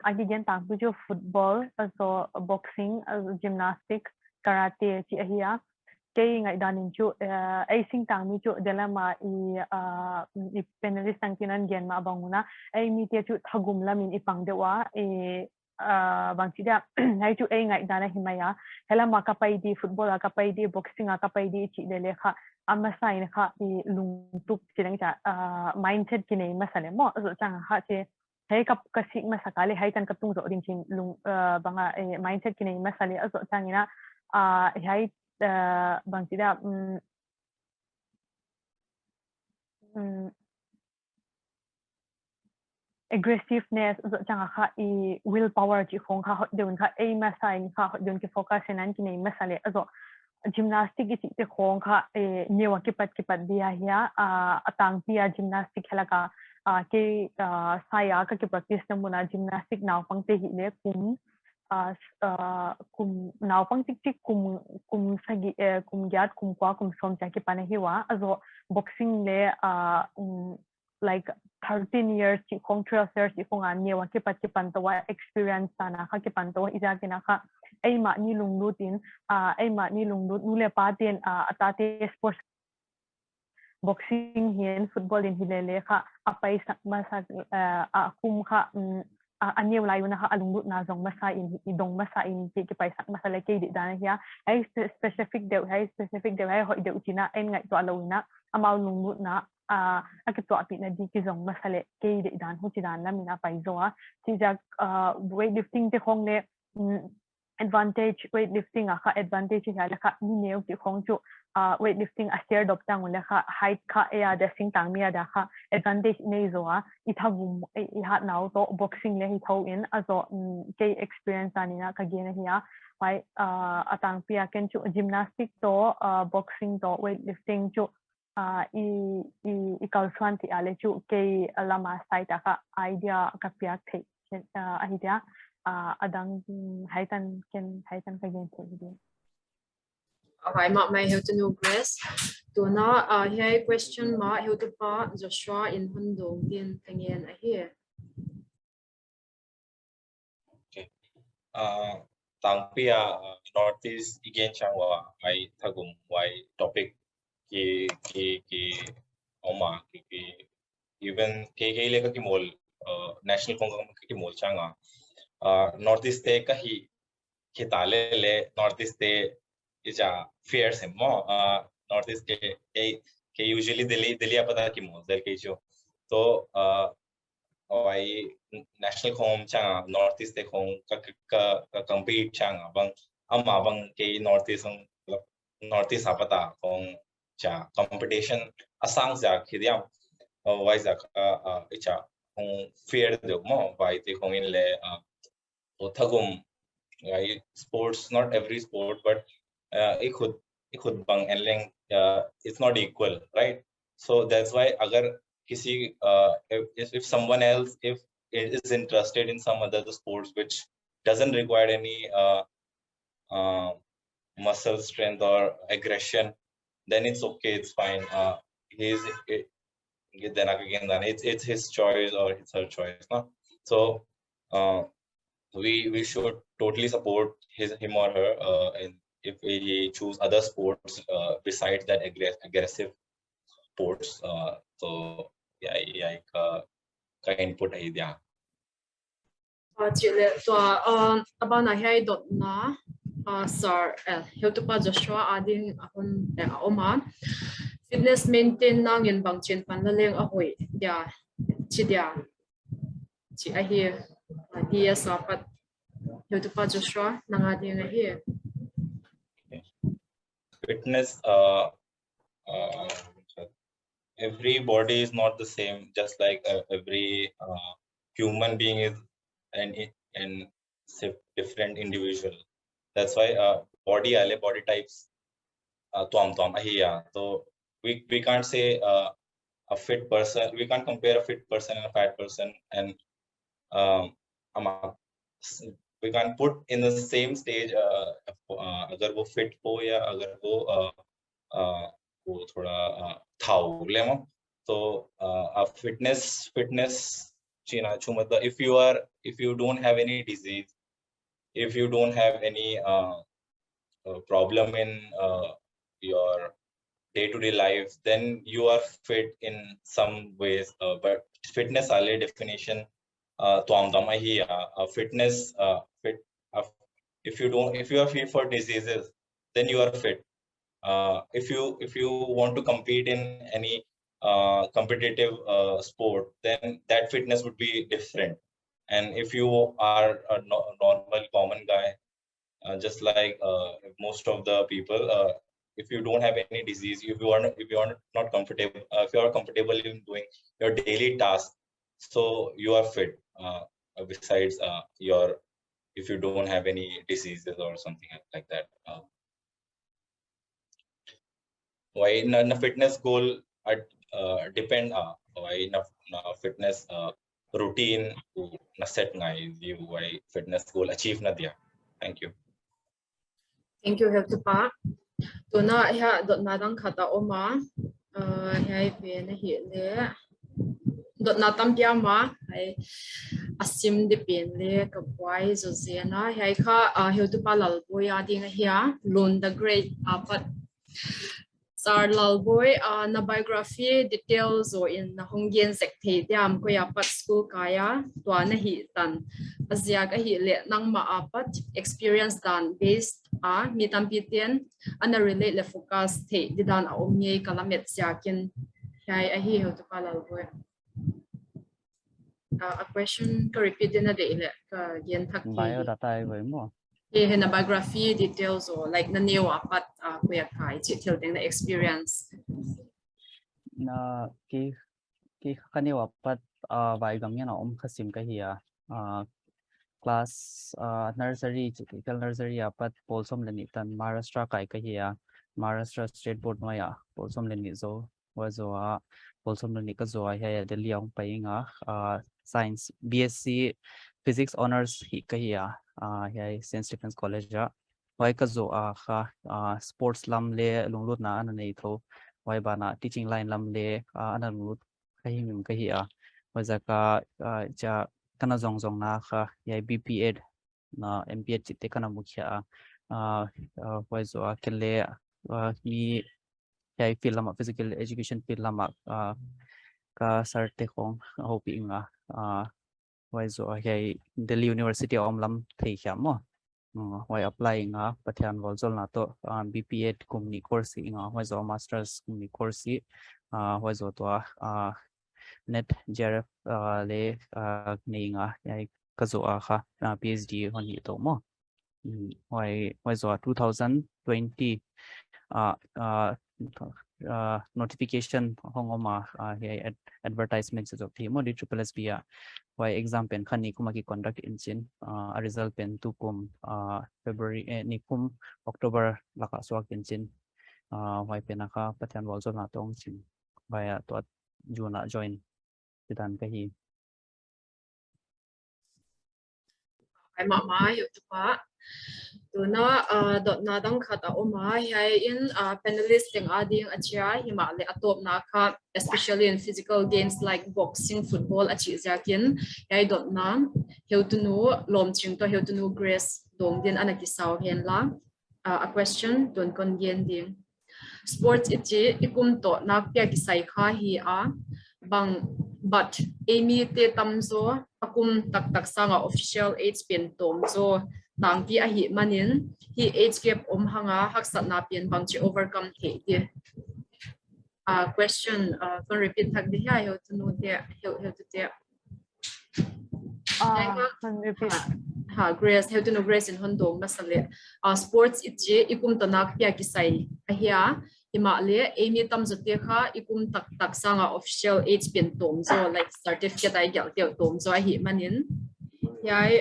again tang bu chu football also boxing gymnastics karate chi ahia cái ngày đanin chu ai sing tang mi chu delama i panelist tang kinan gen ma banguna ai mi te chu thagum lamin ipang dewa bang chida hai chu ai ngày dana himaya hela ma kapai di football kapai di boxing kapai di chi de lekha ama sai na kha i lungtup chirang cha mindset kinai masale mo zo chang ha che hai kap kasik masakale hai tan katung zo ding ching lung banga mindset kinai masale zo chang ina hai bang chida aggressiveness zo chang kha i willpower chi khong kha deun kha ai ma sai ni kha deun ki focus nan kinai masale zo gymnastic ki te khong kha newa ki pat dia hia atang pia gymnastic helaka ke saya ka ki practice namuna gymnastic naw pangte hi le kum naw pang tik kum sagi kum gyat kum kwa kum som cha ki pana hiwa azo boxing le like 13 years chi khong 12 years chi khong newa ki pan to experience sana kha ki pan to ija kina kha ai ma ni lunglutin ai ma ni lunglut nule paten atate sports boxing hian football in hilele kha apai sakma sa kum kha aneu layuna kha alunglut na jong masa in idong masa in ki pai sakma sa le ke di dana hia ai specific de hai hoi de uchina en ngai to alawina amau lunglut na akito api na di ki jong masa le ke di dan hu chi dan lamina pai zoa chi jak weightlifting te khong le advantage weightlifting advantage ya la kha ni neu ki khong chu weightlifting share dop tang la kha height kha ya da sing tang mia da kha advantage nei zoa I thagum I hat now to boxing le hi thau in azo ke experience ani na ka gena hiya pai atang pia ken chu gymnastic to boxing to weightlifting chu I kalswan ti ale chu ke lama sai ta kha idea ka pia the idea adang haitan ka gen the video
Hai ma mai heu to know grace to na hai question ma heu to pa Joshua in hondong din kangen a hi
okay tang pia northeast again changwa ai thagum wai topic ki oma ki even ke le ka ki mol national congress ki mol changa northeast te ka hi khitale le northeast te ija fairs है mo northeast के usually दिल्ली अपना की मो दर के जो तो आई national home changa northeast te home ka compete changa bang ke northeast apata home cha competition asang ja khidiam wai za icha home fair de mo wai te home in le thagum right sports not every sport but it could bang and length it's not equal right so that's why agar kisi if someone else if it is interested in some other sports which doesn't require any muscle strength or aggression then it's okay it's fine then again it's his choice or it's her choice no so we should totally support him or her if he choose other sports besides that aggressive sports so yeah ka input hai dia
chile to abana hai dot na Sir Htp Joshua ading ahon oma fitness maintain nang in bang chen pan laleng ahoi dia chi dia chi a hi dia sapat Htp Joshua nang ading a hi
fitness every body is not the same, just like every human being is an different individual. That's why body types so we can't say a fit person, we can't compare a fit person and a fat person, and we can't put in the same stage agar wo fit ho ya agar wo thoda thau lemo. So fitness china chumata, if you don't have any disease, if you don't have any problem in your day-to-day life, then you are fit in some ways. But fitness alle definition fitness fit if you are fit for diseases, then you are fit. If you want to compete in any competitive sport, then that fitness would be different. And if you are a normal common guy, just like most of the people, if you don't have any disease, if you are not comfortable, if you are comfortable in doing your daily task, so you are fit. Besides if you don't have any diseases or something like that. Why na fitness goal depend why na fitness routine na set ngai view why fitness goal achieve na dia. Thank you.
Thank you Htp to na ya dot na dang khata oma hai pe na hi le dot na tam pia ma hai asim de pen le ka wai zo zena hai kha Htp lal boy ading hia lon the great apat Sar lalboy na biography details o in na honggen sekthei diam ko ya pat school kaya to na hi tan azia ka hi le nang ma apat experience dan based mi tampitian ana relate le focus the didan a omye kalamet siakin hai a hi to lalboy a question to repeat in a day le ka gen thak
biodata với mo
na biography details or like na new apat kuya kai chitil teng the experience
na ki khani wapat vai gam ya na khasim ka hiya class nursery typical nursery apat polsom leni tan Maharashtra kai ka hiya Maharashtra state board ma ya polsom leni zo wa zo polsom leni ka zo ya Delhi ang painga science BSc physics honors hi ka hiya ya St. Stephen's College ja wai ka zo kha sports lam le lunglut na an nei tho vaidawn teaching line lam le an lut ka hi mim ka hiya wa za ka cha kana zong na kha ya BPA na MPH chite kana mukhya wai zo kele mi ya film physical education film ka sarte khong hoping wai zo ya Delhi University omlam theihna mo why applying pathian volzol na to BPA kumni course inga why zo masters kumni course why zo to net JRF le ninga yai kazo kha PhD honi to mo why zo 2020 notification hongoma advertisement of themo DSSB why exam pen khani kumaki conduct in a result pen tukum February nikum October laka swak in why penaka pathian also na tong chin via to juna join sidan kahi
ai ma Htp to na dot na dang khata oma hai in panelists teng ading achia hima le atop na kha especially in physical games like boxing football achi zakin hai dot na heutunu lomching to heutunu grace dong din anaki saw hen la a question don kon gen ding sports ichi ikum to na pya ki sai kha hi bang but amy te tamzo akum tak sanga official age pen tom zo tang pi a hi manin hi age gap hanga haksat na pian bang chi overcome the dia question can repeat thak di ha how to know dia how to dia
can repeat
grace how to know grace in hondom masale sports itje ikum tanak pia kisai ahia himale emi tam zote kha ikum tak tak sanga official age pin tom so like certificate ai gyal tel tom so hi manin yai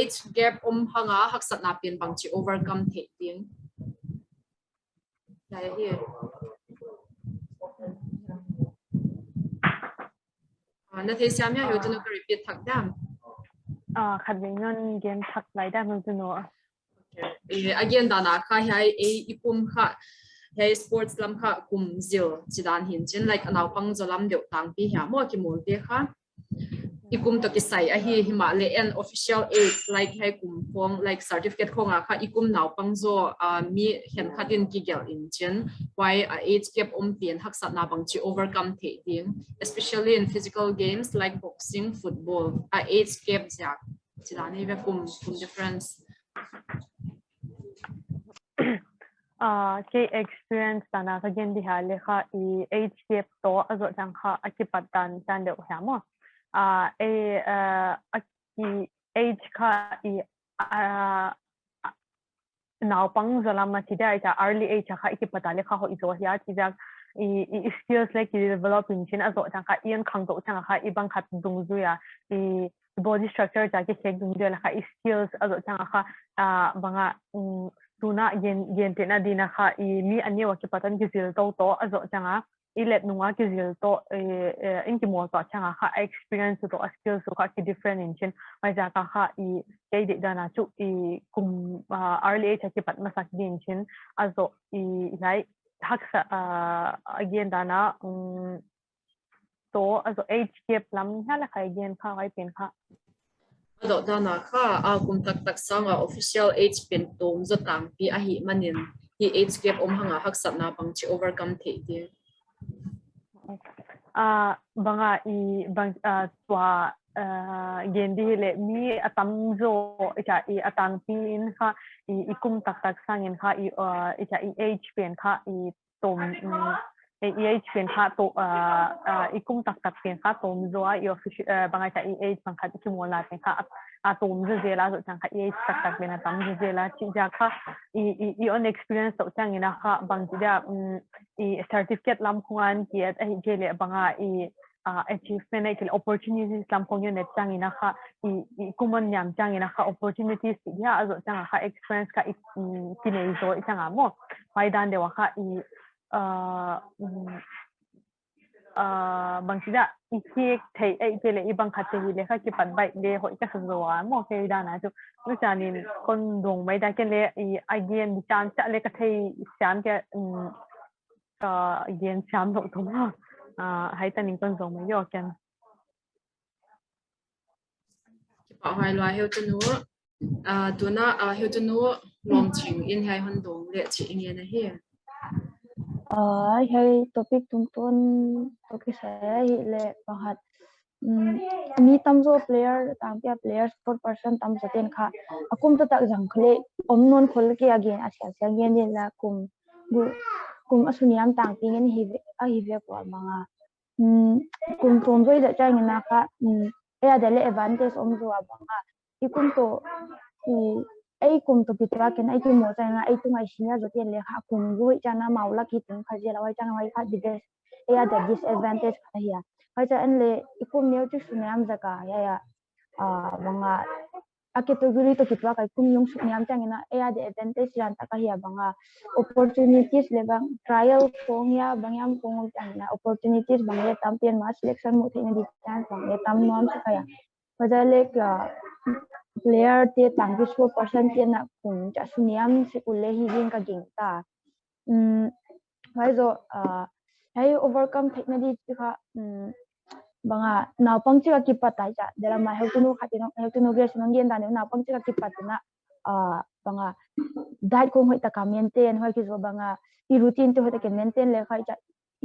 age gap hanga haksat na pin bang chi overcome the ting yai hi na thế xem nhá, hiểu cho nó repeat thắc đam.
khát mình nên game thắc lại đam hiểu cho nó.
Again dana khai hai ipum kha Hiai Sports lam kha kum zil chidan hin chin like anau pang zolam deu tang pi ha mo ki mol te kha ikum to ki sai a hi Himalayan official aid like hai kum phong like certificate khonga kha ikum nau pang zo mi hen khatin ki gel in chen why age gap pian haksat na bang chi overcome the ding especially in physical games like boxing football age gap ja chidan hi ve kum difference
cái experience tana cái gen đi hà lệ kha age gap to azo chang kha akipat dan chan deu ha mo age kha now pang zolam ma chida ita early age kha akipat ale kha ho izo ya chida it feels like you developing chin azo chang kha ian khang to chang kha ibang khat dung zu ya body structure ja ke sek dung de la kha skills azo chang kha banga tuna gen tena dina kha mi ane wa ki patan ki zil to azo changa ilet nunga ki zil to in ki mo to changa kha experience to skills to kha ki different in chin mai ja ka kha kai de dana chu kum early age ki pat masak din chin azo lai haksa again dana to azo age gap lam hala kha again kha ai pen kha
Ado dana kha kum tak sanga official age pin tom zo tang pi a hi manin hi age gap hanga haksat na bang chi overcome the dia
banga bang twa gendi le mi atam zo icha atang pin kha ikum tak sangin kha icha age pin kha tom age pin kha to ikum tak pin kha tom zo banga cha age bang kha ki mo la pin kha tom zo zela zo chang kha age tak pin atam zo zela chi ja kha on experience to chang ina kha bang ja certificate lam khwan ki at jele banga achievement like opportunities lam khong net chang ina kha kuman nyam chang ina kha opportunities ya azo chang kha experience ka kinei zo chang amo vaidawn dewa kha bang sida iki thei ai pele ibang khatte hi le kha ki pat bai le hoi ka khazwa mo ke dana chu nu chanin kon dong mai da ke le again chan cha le ka thei siam ke again siam do thum hai tanin kon dong mai yo ken
ki pa hai lwa heu tu nu tuna heu tu nu lom ching in hai hon dong le chi in na hi
hay topic tuntun topic saya le pahat mi tamzo player tampia player sport person tamzo ten kha akum to tak jang khle omnon khol ke again asia gen la kum asuniam tang pingen hi ve ko manga kum tomzo da chang na kha ya da le advantage omzo abanga ikum to ai kum to pitra ken ai ki mo changa ai tu ngai senior joten le kha kum goi chana maula ki tung kha jela wai changa wai kha dides ya da disadvantage kha ya wai cha an le ikum neu chu sunyam jaka ya banga category to kitwa kai kum yung sunyam changina ya da advantage jan ta kha ya banga opportunities le bang trial kong ya bangyam kong changina opportunities bangye tampian ma selection mo thina di chance bangye tam nom sa kaya wai le player te tangki sport person te na kung cha suniam se kule hi ging ka ging ta hai zo hai overcome technology chi kha banga naw pang chi ki patai cha dela ma heu tu no khati no heu tu no ges non gen da ne naw pang chi ki patina banga diet ko hoi ta ka maintain hoi ki zo banga i routine te hoi ta ke maintain le khai cha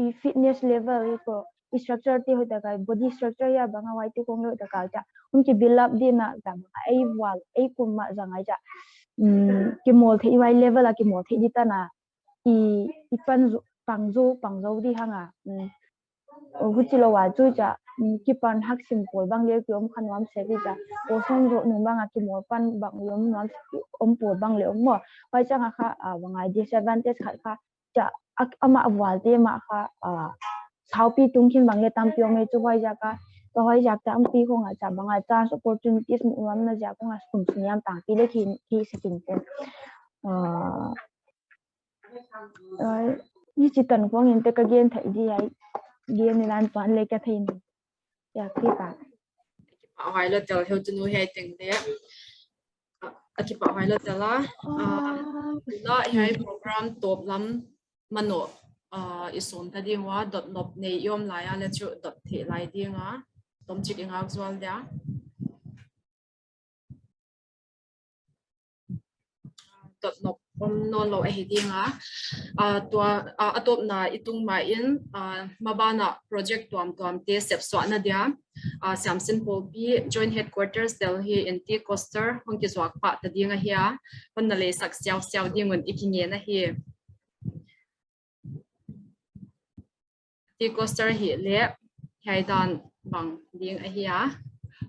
i fitness level ko structure ti hoi ta ka body structure ya banga wai ti kong lo ta ka cha ki build up di na ka ai wal ai kum ma jangai cha ki mol thei wai level a ki mol thei di ta na i pangzo di hanga huchilo wa chu cha ki pan hak sim pol bang le kyom khanwam se bi cha o song ro nu bang a ki mol pan bang yom nam pol bang le mo wai chang kha wangai disadvantage kha cha ama wal te ma kha saupi tungkin bang le tam pyong me chu wai ja ka to wai ja ta am pi ko nga cha bang a chance opportunities mu wam na ja ko nga sum sunyam tang pi le ki sikin te ni chitan ko ngin te ka gen thai di ai gen ni lan pan le ka thein ya ki ta
Hiai lo tel heu tu hei teng de akipa hiai lo tela la hiai program top lam mano ison ta ding wa dot nop nei yom lai a le chu dot the lai ding a tom chik ing ak zwal dia dot nop non lo hi ding a tua atop na itung ma in mabana project tuam te sep swa na dia samsin polpi joint headquarters Delhi nt coaster hongki zwak pa ta dinga hia panna le sak siaw dingun ikinge na hi ti coaster hi le haidan bang ding a hia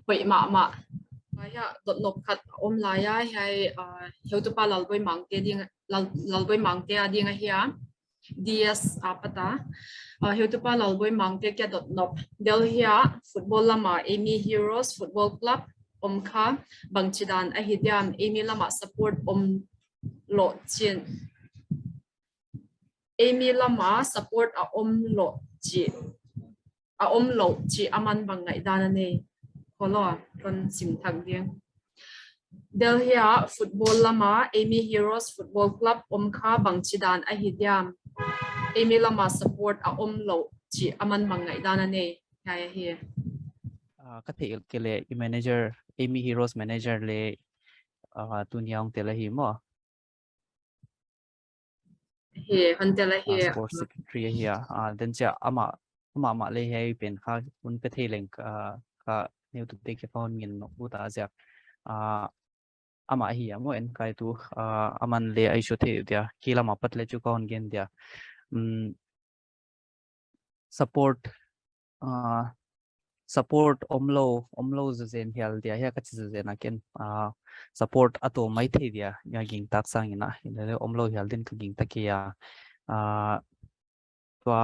hoi ma ya dot nop khat om la ya hai Htp lalboi mangte ding lalboi mangte adinga hia ds apata Htp lalboi mangte kya dot nop Delhi football lama Amy Heroes Football Club omkha bangchidan a hidiam Amy lama support lo chin Amy lama support a lo chi aman bangai danane kolo kon sim thak ding Delhi football lama Amy Heroes Football Club omkha bangchidan a hidiam Amy lama support a lo chi aman bangai danane kaya hi
ka thei ke le manager Amy Heroes manager le tunyang te la hi mo
hi hantela hi
sports secretary hi then cha ama le hai pen kha un pe thei leng ka new to take phone min no buta ja ama hi amo en kai tu aman le ai sho the dia kila ma pat le chu kon gen dia support omlo zen hial dia ya ka chi zen ken support ato mai the dia ya ging tak sang ina le omlo hial din ka ging takia tua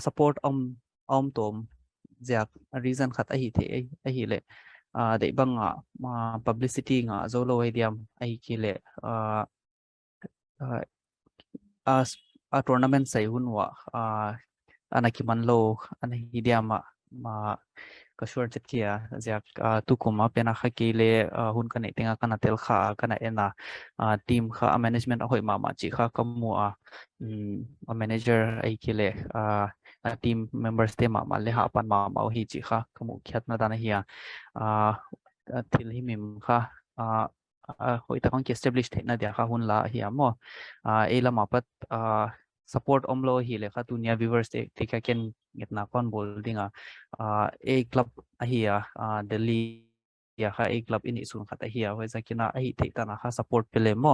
support tom jak reason khat a hi the a hi le de banga publicity nga zolo diam ai ki le a tournament sai hunwa anaki manlo ana hidiama ma kashwar chetkia jak tukuma pena khakile hun kan etinga kana tel kha kana ena team kha management hoi ma chi kha kamu a manager ai kile team members te ma le ha pan ma hi chi kha kamu khyat na dana hiya thil hi mim kha hoi ta kon ki establish theihna dia kha hun la hiya mo ela ma pat support omlo hi le kha tunia viewers te ka ken ngetna kon bol dinga a club ahia Delhi ya kha a club in isun khat ahia hoi zakina ahi te ta na kha support pele mo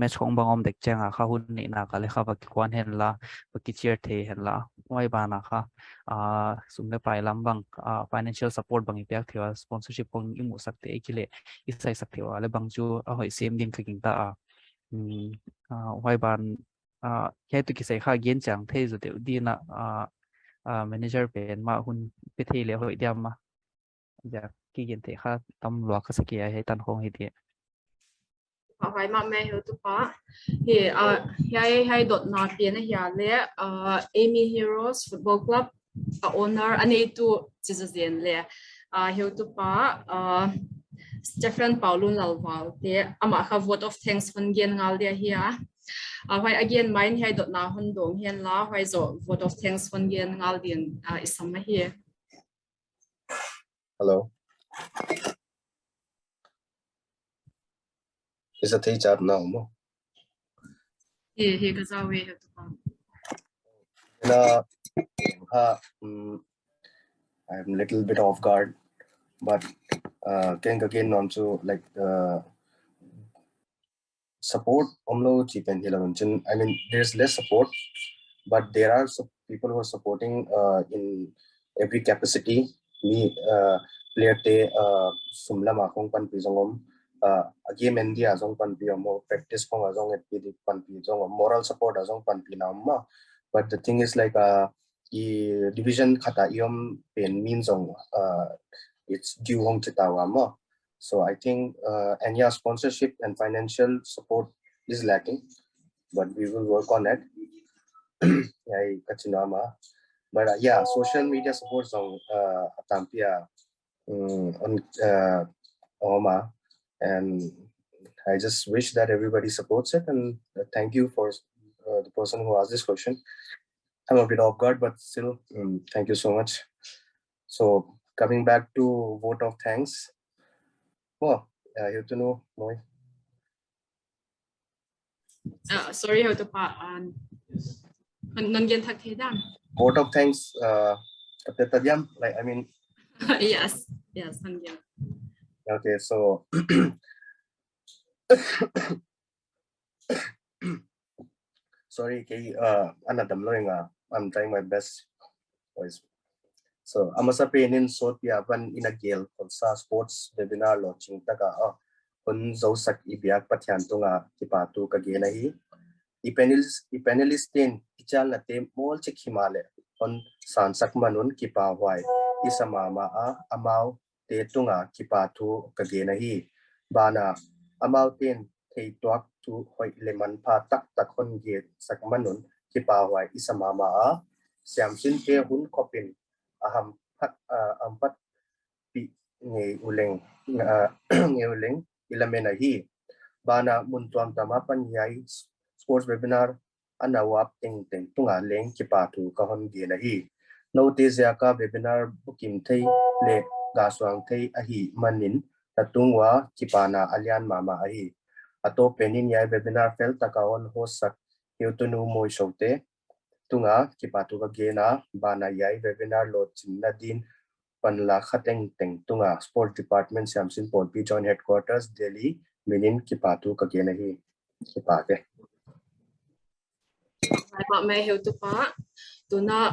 match khong bangom dek changa kha hun ni na ka le kha bak kwan hen la bak cheer the hen la vaidawn kha sumle pai lam bang financial support bang ipyak thewa sponsorship kong imu sakte ekile isai sakte wale bang chu hoi sem din khaking ta vaidawn cái tụi cái khai kiến chẳng thấy rồi tiểu đi na manager bên mà hun biết thấy lẽ hội điểm mà giờ cái kiến thể khác tâm loạt cái kia hay tan không hay thế
hỏi mà mẹ hiểu tụi ba thì hay đột nát tiền này là Amy Heroes Football Club owner anh ấy tu chỉ riêng là hiểu tụi ba Stephen Paulunlal Valte ama kha vote of thanks fund gen ngal dia hia why again mine hay dot na hun dong hian la why zo vote of thanks fund gen ngal din isama here.
Hello. Is a thei chat now mo?
He ka za we to come.
Na I'm a little bit off guard, but can again on to like support omlo chipen hilagunchen. I mean, there's less support, but there are some people who are supporting in every capacity. Me player te sumla makong pan pizongom game India azong pan mo practice kong azong et pidi pan pizong moral support azong pan pinamma. But the thing is like division kata iom pen means it's due hong chitawa mo. So I think Anya sponsorship and financial support is lacking, but we will work on it. But yeah, social media supports on Tampia on Oma, and I just wish that everybody supports it. And thank you for the person who asked this question. I'm a bit off guard, but still, thank you so much. So coming back to vote of thanks. Oh, you have to know, Mawi.
Sorry, how to pa
Vote of thanks. Like I mean.
Yes.
Okay, so. Sorry, I'm trying my best. So amasa penin sot piapan in a gale sa sports webinar launching taga kun zosak ibyak patyan tunga kipatu kagena hi panelists tin chial na te mol chik himale on sansak manun kipawai isamama amau te tunga kipatu kagena hi bana amau tin te tuak tu hoi leman pa tak takon ge sakmanun kipawai isamama siamsin te hun kopin aham ampat pi nge uleng ilamena hi bana muntuam tamapan yai sports webinar anawap teng tunga leng kipatu kahon ge na hi notice ya ka webinar bukim thei le gaswang thei ahi manin tatungwa kipana alian mama ahi ato penin yai webinar fel takaon hosak yutunu Mawi Shoute tunga kipatu ka gena bana yai webinar lohchinnate din panla khateng teng tunga sports department Samsin Polpi joint headquarters Delhi minin kipatu ka gena hi kipate
may how to pa tuna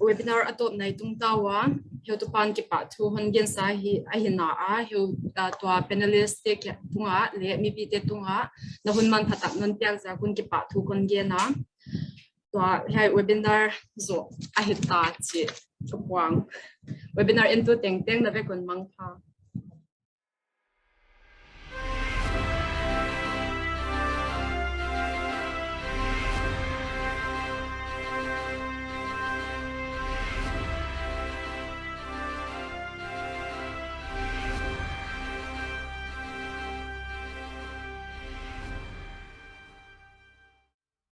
webinar atop na itong tawa how to pan kipatu hanggen sa ahina tua panelists tunga le mipite tunga na hunman patak non piang sa kun kipatu kon gena Hiai webinar zo ahita chi chukwang webinar into teng na ve kon manpha